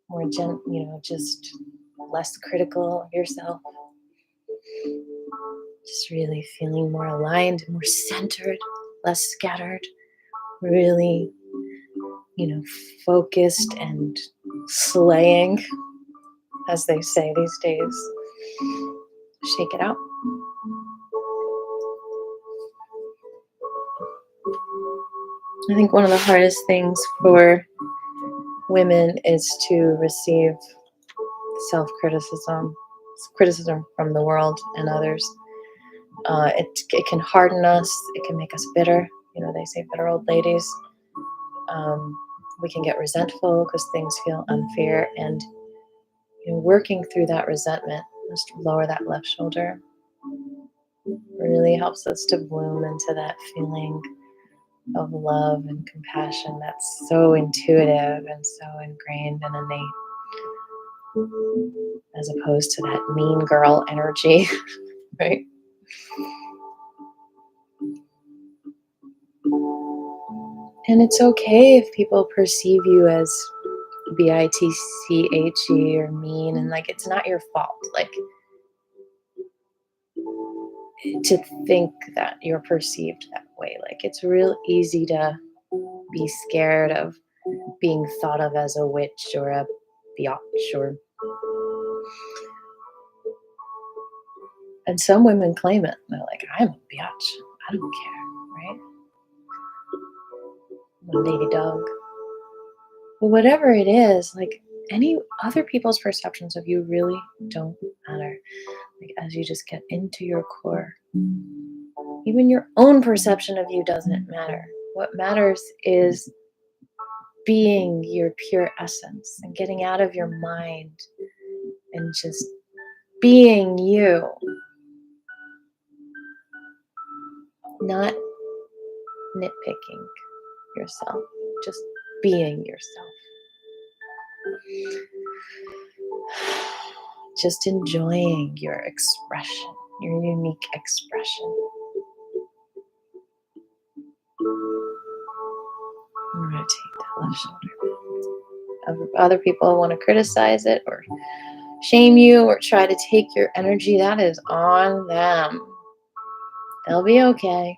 more just less critical of yourself. Just really feeling more aligned, more centered, less scattered, really, focused and slaying, as they say these days. Shake it out. I think one of the hardest things for women is to receive self-criticism, criticism from the world and others. It can harden us. It can make us bitter. They say bitter old ladies. We can get resentful because things feel unfair. And working through that resentment, just lower that left shoulder, really helps us to bloom into that feeling of love and compassion that's so intuitive and so ingrained and innate, as opposed to that mean girl energy, right? And it's okay if people perceive you as bitche or mean, and like it's not your fault. Like, to think that you're perceived that way. Like, it's real easy to be scared of being thought of as a witch or a biatch, and some women claim it. They're like, I'm a biatch. I don't care, right? I'm a lady dog. But whatever it is, like, any other people's perceptions of you really don't matter. Like, as you just get into your core, even your own perception of you doesn't matter. What matters is being your pure essence and getting out of your mind and just being you, not nitpicking yourself, just being yourself. Just enjoying your expression, your unique expression. I'm going to take that left shoulder. Other people want to criticize it or shame you or try to take your energy. That is on them. They'll be okay.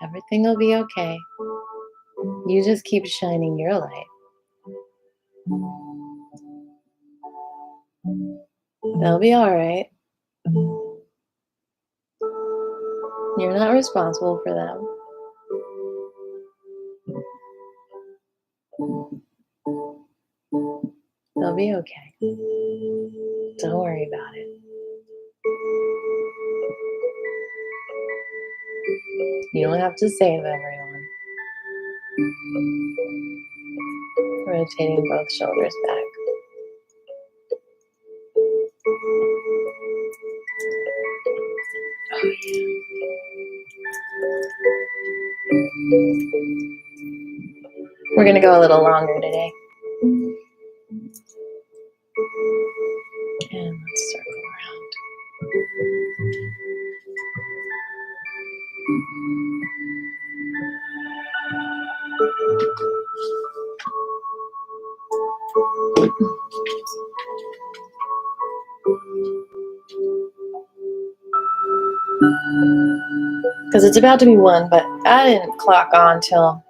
Everything will be okay. You just keep shining your light. They'll be all right. You're not responsible for them. They'll be okay. Don't worry about it. You don't have to save everyone. Rotating both shoulders back. Oh, yeah. We're going to go a little longer today. And let's circle around. Because it's about to be 1, but I didn't clock on till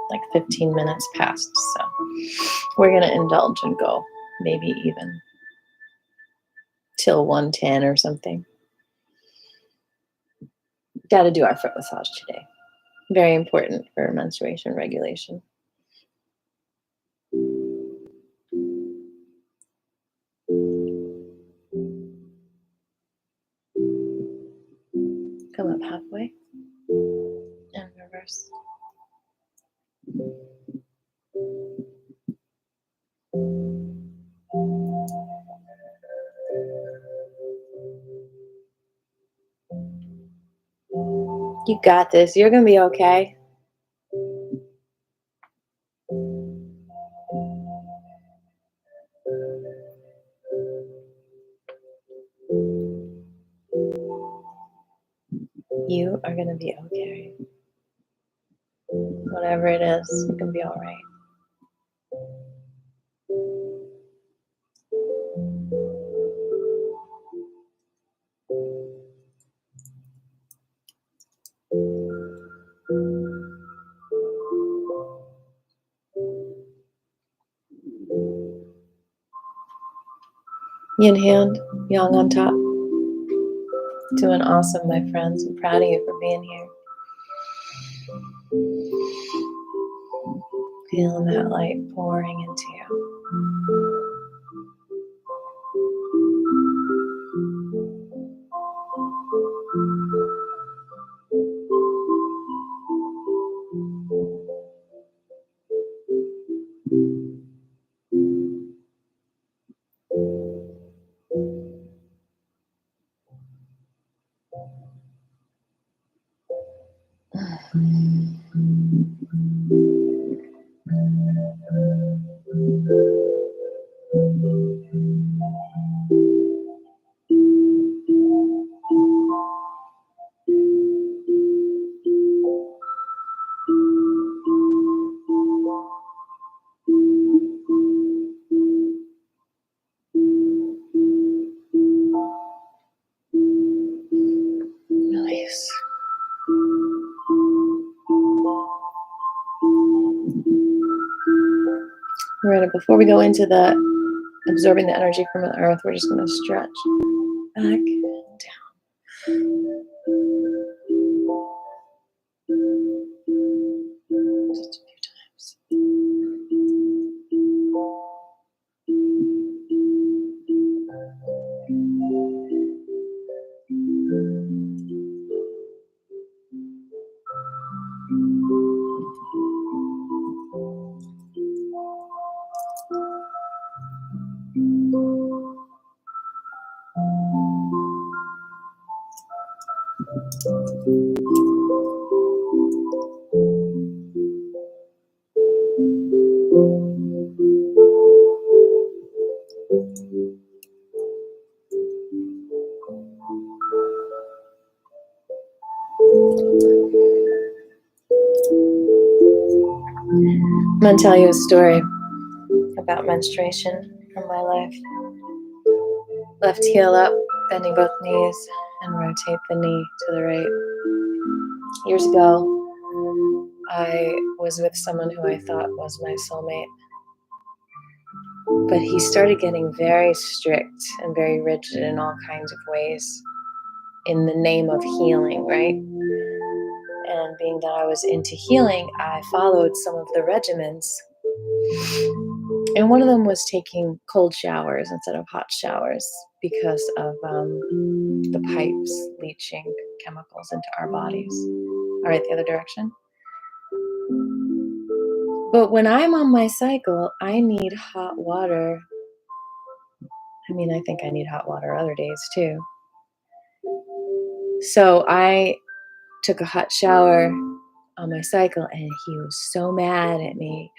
like 15 minutes past. So we're going to indulge and go maybe even till 1:10 or something. Got to do our foot massage today. Very important for menstruation regulation. Come up halfway and reverse. You got this. You're going to be okay. You are going to be okay. Whatever it is, you can be all right. Yin hand, yang on top. Doing awesome, my friends. I'm proud of you for being here. Feeling that light pouring into you. Release. Right, before we go into the absorbing the energy from the earth, we're just going to stretch back and down. Just a few times. I'm going to tell you a story about menstruation from my life. Left heel up, bending both knees, and rotate the knee to the right. Years ago, I was with someone who I thought was my soulmate. But he started getting very strict and very rigid in all kinds of ways in the name of healing, right? And being that I was into healing, I followed some of the regimens. And one of them was taking cold showers instead of hot showers because of the pipes leaching chemicals into our bodies. All right, the other direction. But when I'm on my cycle, I need hot water. I mean, I think I need hot water other days too. So I took a hot shower on my cycle and he was so mad at me.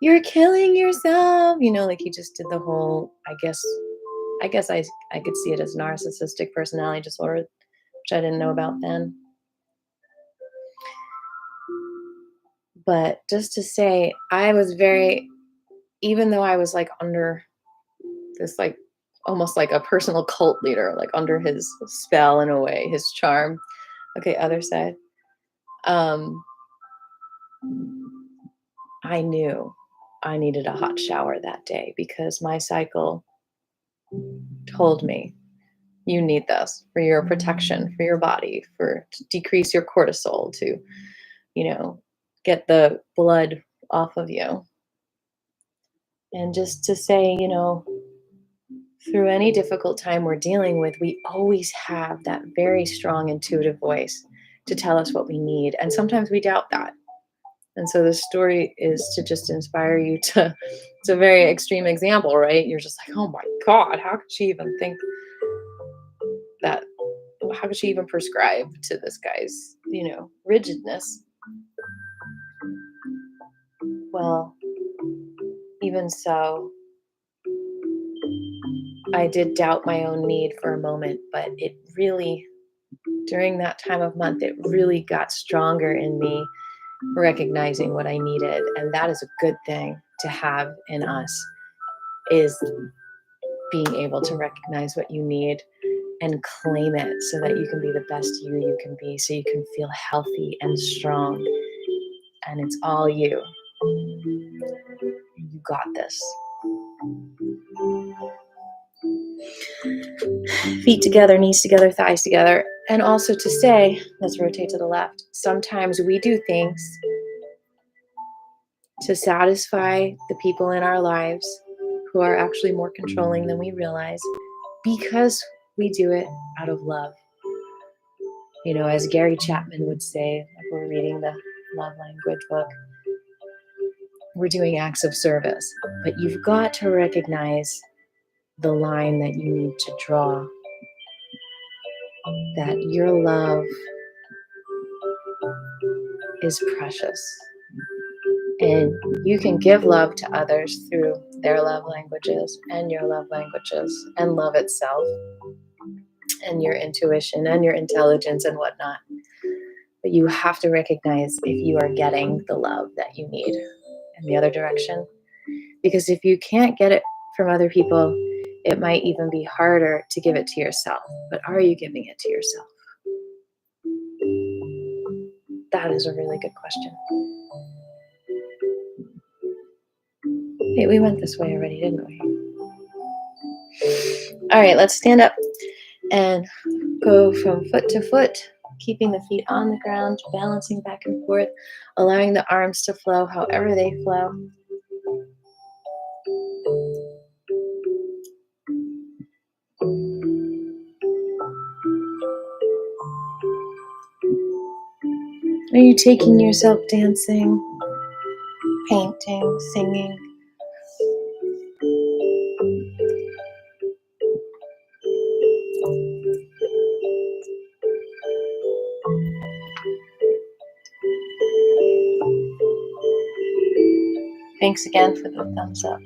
You're killing yourself. You know, like he just did the whole, I guess I could see it as narcissistic personality disorder, which I didn't know about then. But just to say, I was very, even though I was like under this, like almost like a personal cult leader, like under his spell in a way, his charm. Okay, other side. I knew I needed a hot shower that day because my cycle told me you need this for your protection, for your body, to decrease your cortisol, to, get the blood off of you. And just to say, through any difficult time we're dealing with, we always have that very strong intuitive voice to tell us what we need. And sometimes we doubt that. And so this story is to just inspire you to, it's a very extreme example, right? You're just like, oh my God, how could she even think that? How could she even prescribe to this guy's, rigidness? Well, even so, I did doubt my own need for a moment, but it really, during that time of month, it really got stronger in me, recognizing what I needed. And that is a good thing to have in us, is being able to recognize what you need and claim it so that you can be the best you can be, so you can feel healthy and strong. And it's all you. You got this. Feet together, knees together, thighs together. And also to say, let's rotate to the left. Sometimes we do things to satisfy the people in our lives who are actually more controlling than we realize, because we do it out of love. As Gary Chapman would say, if we're reading the love language book, we're doing acts of service. But you've got to recognize the line that you need to draw, that your love is precious. And you can give love to others through their love languages and your love languages and love itself and your intuition and your intelligence and whatnot. But you have to recognize if you are getting the love that you need in the other direction. Because if you can't get it from other people, it might even be harder to give it to yourself. But are you giving it to yourself? That is a really good question. Hey, we went this way already, didn't we? All right, let's stand up and go from foot to foot, keeping the feet on the ground, balancing back and forth, allowing the arms to flow however they flow. Are you taking yourself dancing, painting, singing? Thanks again for the thumbs up.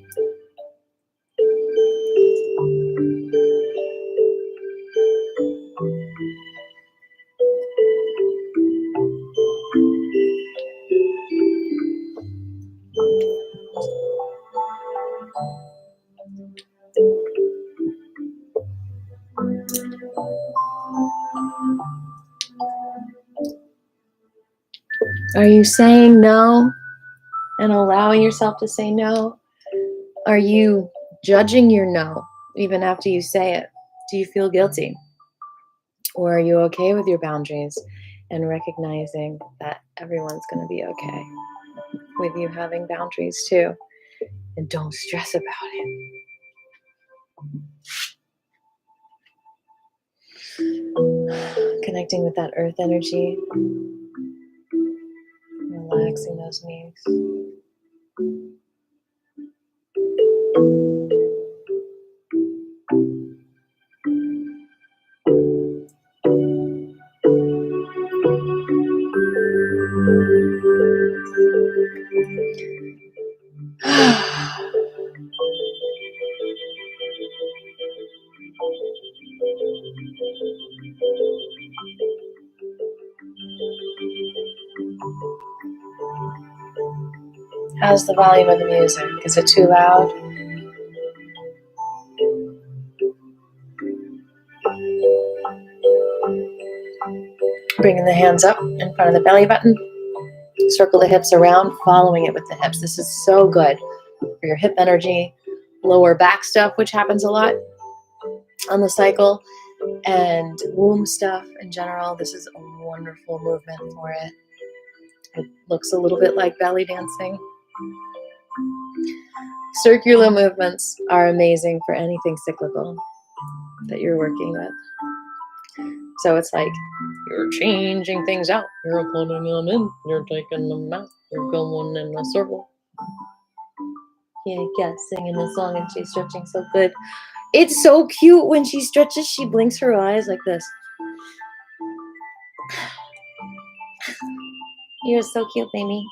Are you saying no and allowing yourself to say no? Are you judging your no even after you say it? Do you feel guilty? Or are you okay with your boundaries and recognizing that everyone's going to be okay with you having boundaries too? And don't stress about it. Connecting with that earth energy, relaxing those knees. How's the volume of the music? Is it too loud? Bringing the hands up in front of the belly button. Circle the hips around, following it with the hips. This is so good for your hip energy, lower back stuff, which happens a lot on the cycle, and womb stuff in general. This is a wonderful movement for it. It looks a little bit like belly dancing. Circular movements are amazing for anything cyclical that you're working with. So it's like you're changing things out. You're putting them in. You're taking them out. You're going in a circle. Yeah, singing the song and she's stretching so good. It's so cute when she stretches. She blinks her eyes like this. You're so cute, baby.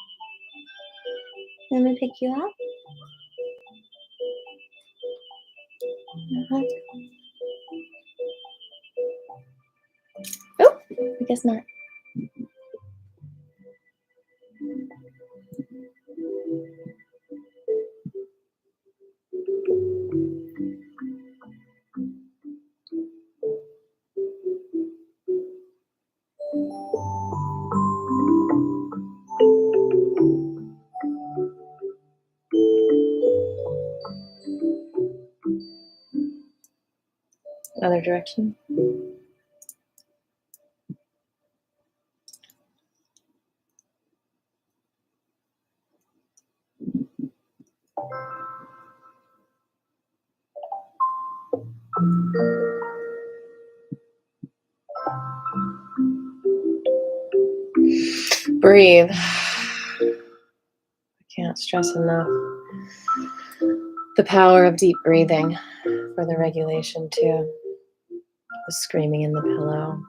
Let me pick you up. Oh, I guess not. Other direction. Breathe. I can't stress enough the power of deep breathing for the regulation too. The screaming in the pillow.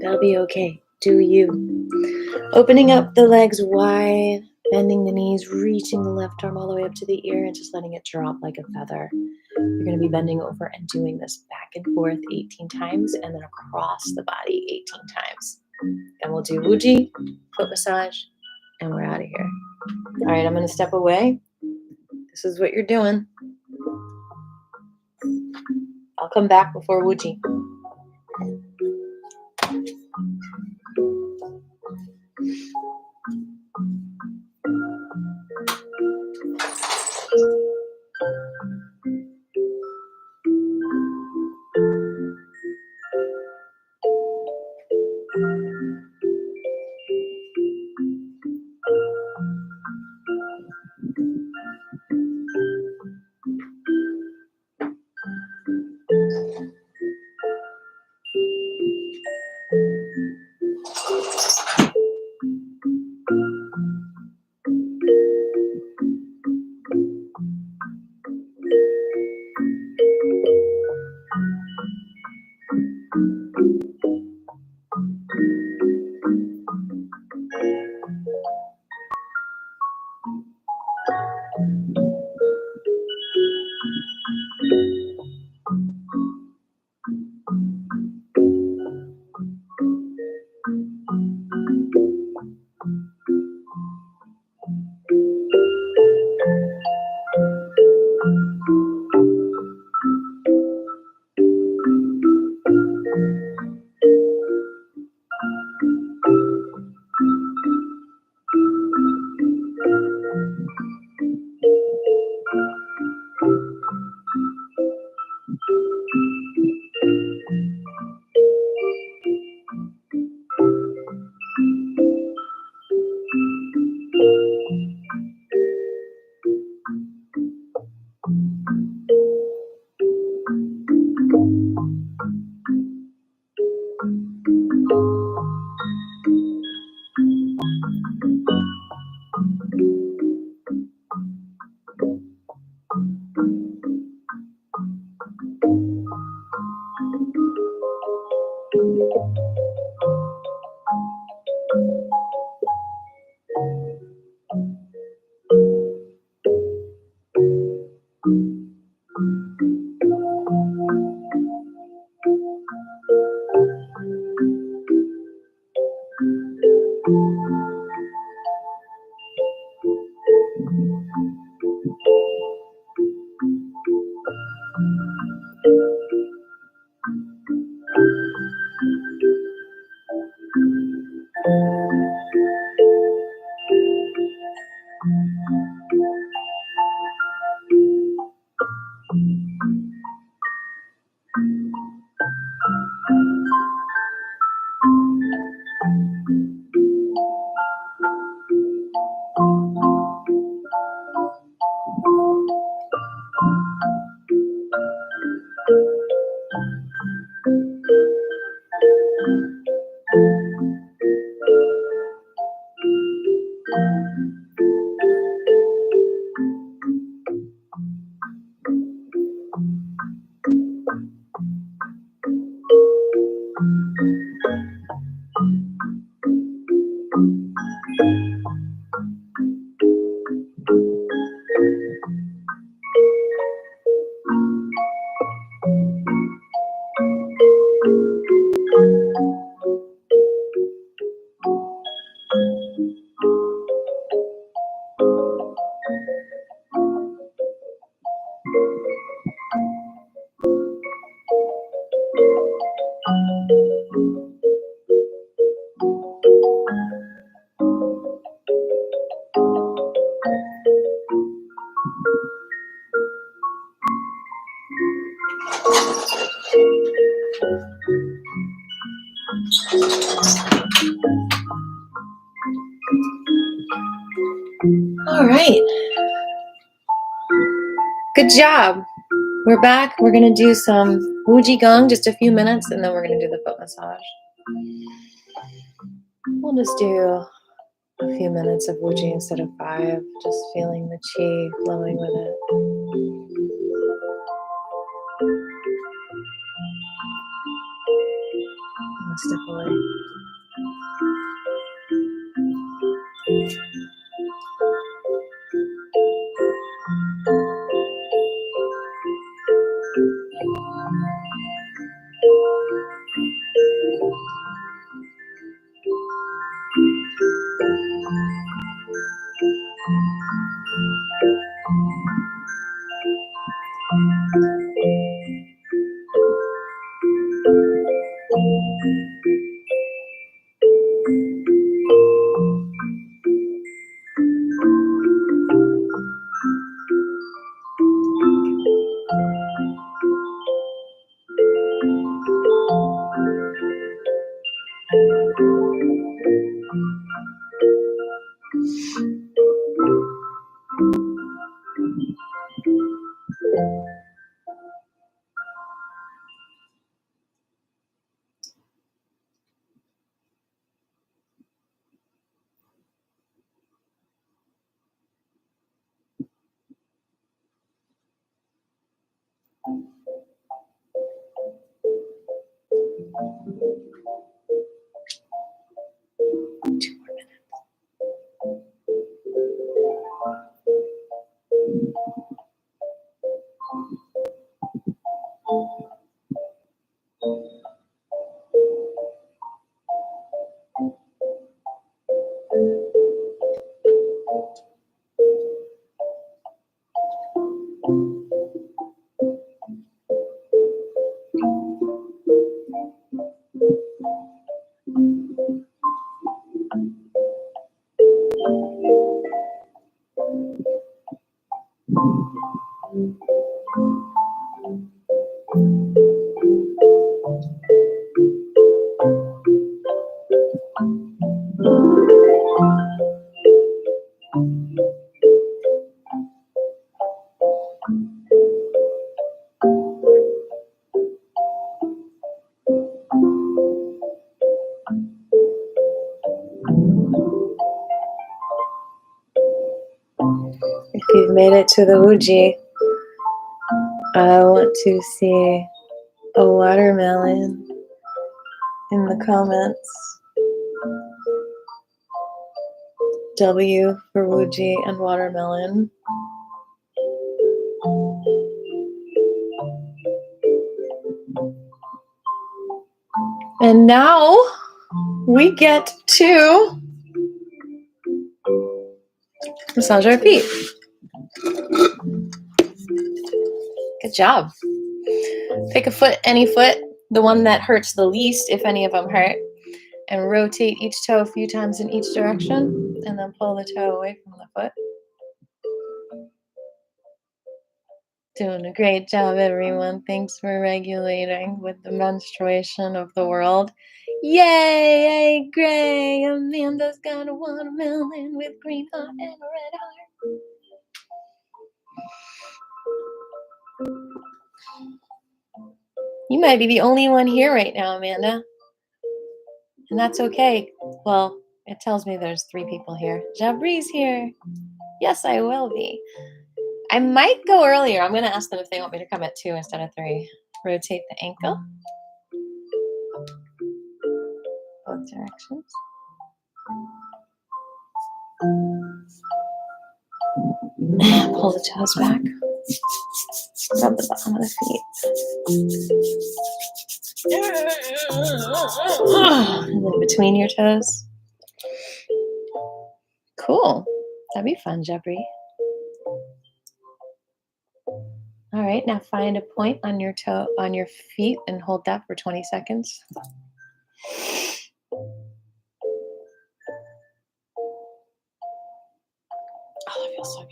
That'll be okay. Do you. Opening up the legs wide, bending the knees, reaching the left arm all the way up to the ear and just letting it drop like a feather. You're going to be bending over and doing this back and forth 18 times and then across the body 18 times. Then we'll do Wuji, foot massage, and we're out of here. All right, I'm going to step away. This is what you're doing. I'll come back before Wuji. All right. Good job. We're back. We're going to do some qigong, just a few minutes, and then we're going to do the foot massage. We'll just do a few minutes of wuji instead of 5, just feeling the chi flowing with it. I'll step away. If you've made it to the wuji, I want to see a watermelon in the comments. W for wuji and watermelon. And now we get to massage our feet. Good job. Pick a foot, any foot, the one that hurts the least, if any of them hurt, and rotate each toe a few times in each direction, and then pull the toe away from the foot. Doing a great job, everyone. Thanks for regulating with the menstruation of the world. Yay! Hey, Gray! Amanda's got a watermelon with green heart and a red heart. You might be the only one here right now, Amanda. And that's okay. Well, it tells me there's 3 people here. Jabri's here. Yes, I will be. I might go earlier. I'm going to ask them if they want me to come at 2 instead of 3. Rotate the ankle. Both directions. Pull the toes back. Rub the bottom of the feet. And then between your toes. Cool. That'd be fun, Jeffrey. All right, now find a point on your toe, on your feet, and hold that for 20 seconds. Oh, that feels so good.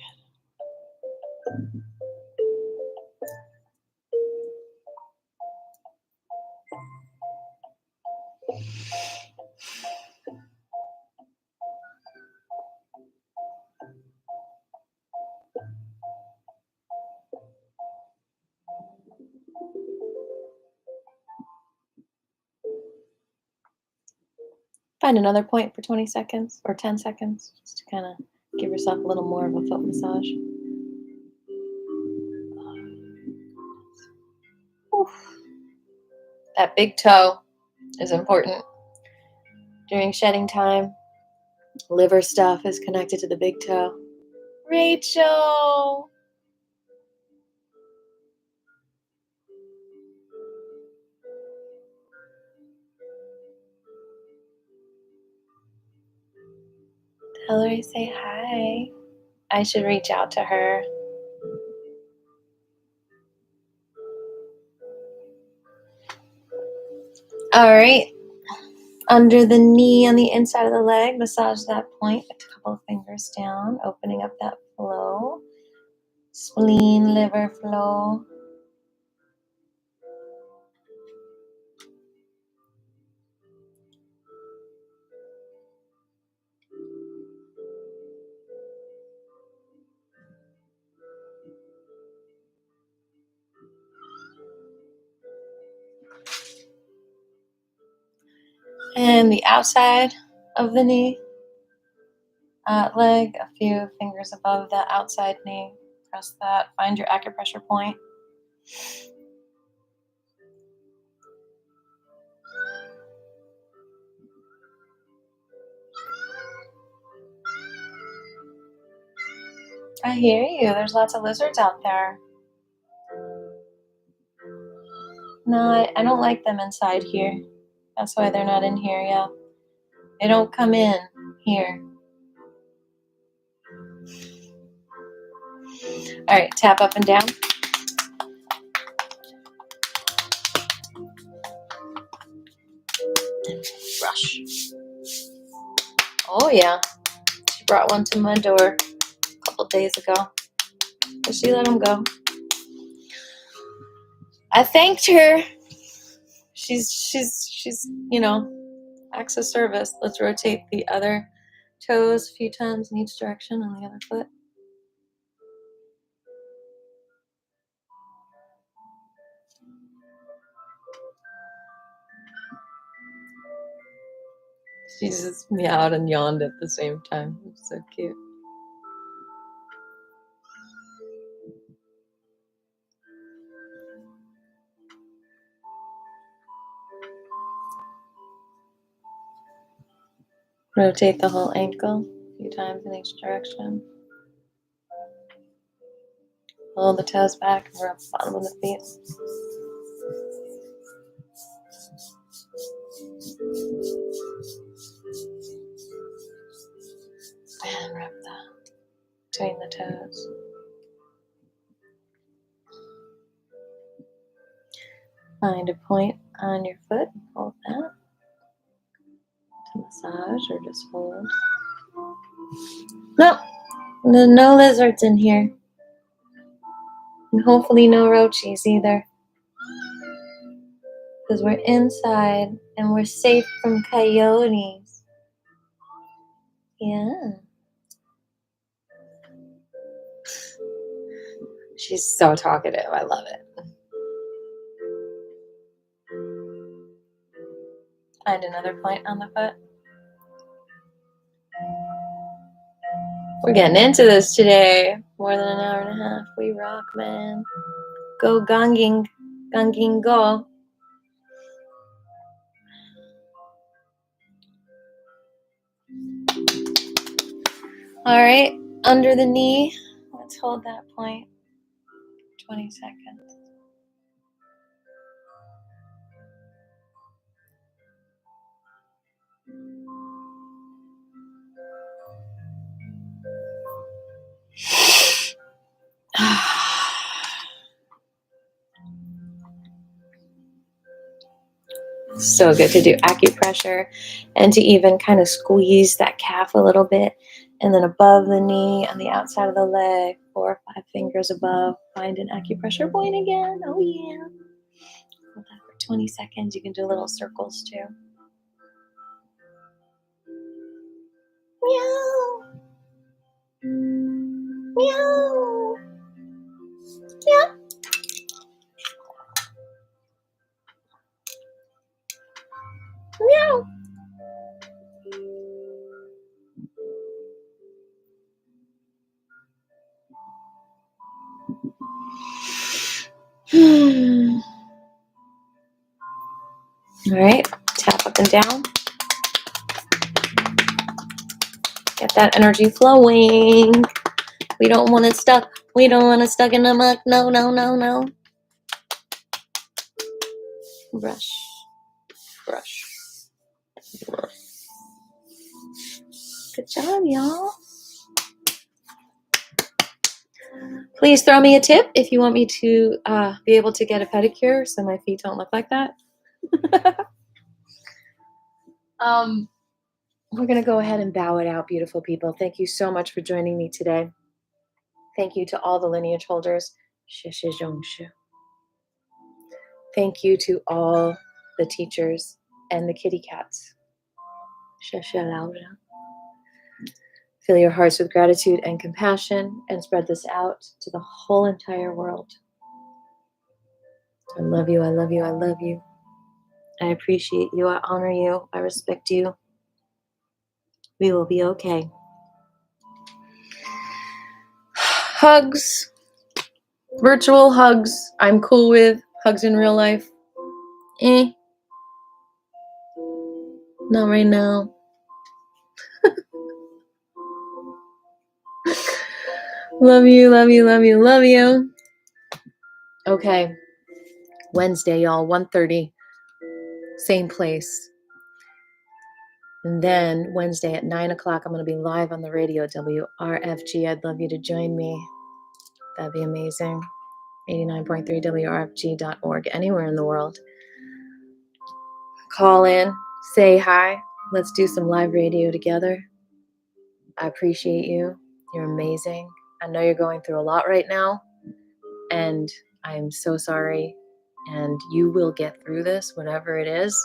Find another point for 20 seconds or 10 seconds, just to kind of give yourself a little more of a foot massage. Oof. That big toe is important. During shedding time, liver stuff is connected to the big toe. Rachel! Tell her I say hi. I should reach out to her. All right. Under the knee on the inside of the leg, massage that point, a couple of fingers down, opening up that flow. Spleen, liver flow. And the outside of the knee, leg, a few fingers above that outside knee. Press that. Find your acupressure point. I hear you. There's lots of lizards out there. No, I don't like them inside here. That's why they're not in here, yeah. They don't come in here. All right, tap up and down. Brush. Oh, yeah. She brought one to my door a couple days ago. But she let him go. I thanked her. She's acts of service. Let's rotate the other toes a few times in each direction on the other foot. She just meowed and yawned at the same time. It's so cute. Rotate the whole ankle a few times in each direction. Pull the toes back and rub the bottom of the feet. And rub between the toes. Find a point on your foot. Hold that. To massage or just hold. No, no lizards in here. And hopefully no roaches either. Because we're inside and we're safe from coyotes. Yeah. She's so talkative. I love it. Find another point on the foot. We're getting into this today. More than an hour and a half. We rock, man. Go gonging. Gonging go. All right. Under the knee. Let's hold that point 20 seconds. So good to do acupressure and to even kind of squeeze that calf a little bit, and then above the knee on the outside of the leg, 4 or 5 fingers above, find an acupressure point again. Oh yeah. Hold that for 20 seconds. You can do little circles too. Meow. Meow. Yeah. Meow. All right, tap up and down. Get that energy flowing. We don't want it stuck. We don't want it stuck in the muck. No, no, no, no. Brush, brush, brush. Good job, y'all. Please throw me a tip if you want me to be able to get a pedicure so my feet don't look like that. We're going to go ahead and bow it out, beautiful people. Thank you so much for joining me today. Thank you to all the lineage holders. Thank you to all the teachers and the kitty cats. Fill your hearts with gratitude and compassion and spread this out to the whole entire world. I love you, I love you, I love you. I appreciate you, I honor you, I respect you. We will be okay. Hugs. Virtual hugs. I'm cool with hugs in real life. Not right now. Love you, love you, love you, love you. Okay. Wednesday, y'all, 1:30. Same place. And then Wednesday at 9 o'clock, I'm going to be live on the radio, WRFG. I'd love you to join me. That'd be amazing. 89.3 WRFG.org, anywhere in the world. Call in, say hi. Let's do some live radio together. I appreciate you. You're amazing. I know you're going through a lot right now, and I'm so sorry. And you will get through this, whatever it is.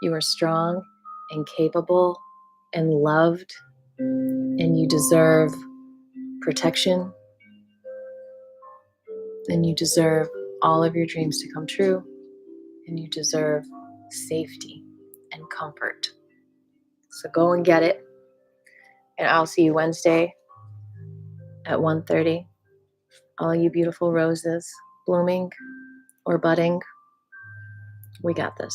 You are strong and capable and loved, and you deserve protection, and you deserve all of your dreams to come true, and you deserve safety and comfort. So go and get it, and I'll see you Wednesday at 1:30. All you beautiful roses blooming or budding, we got this.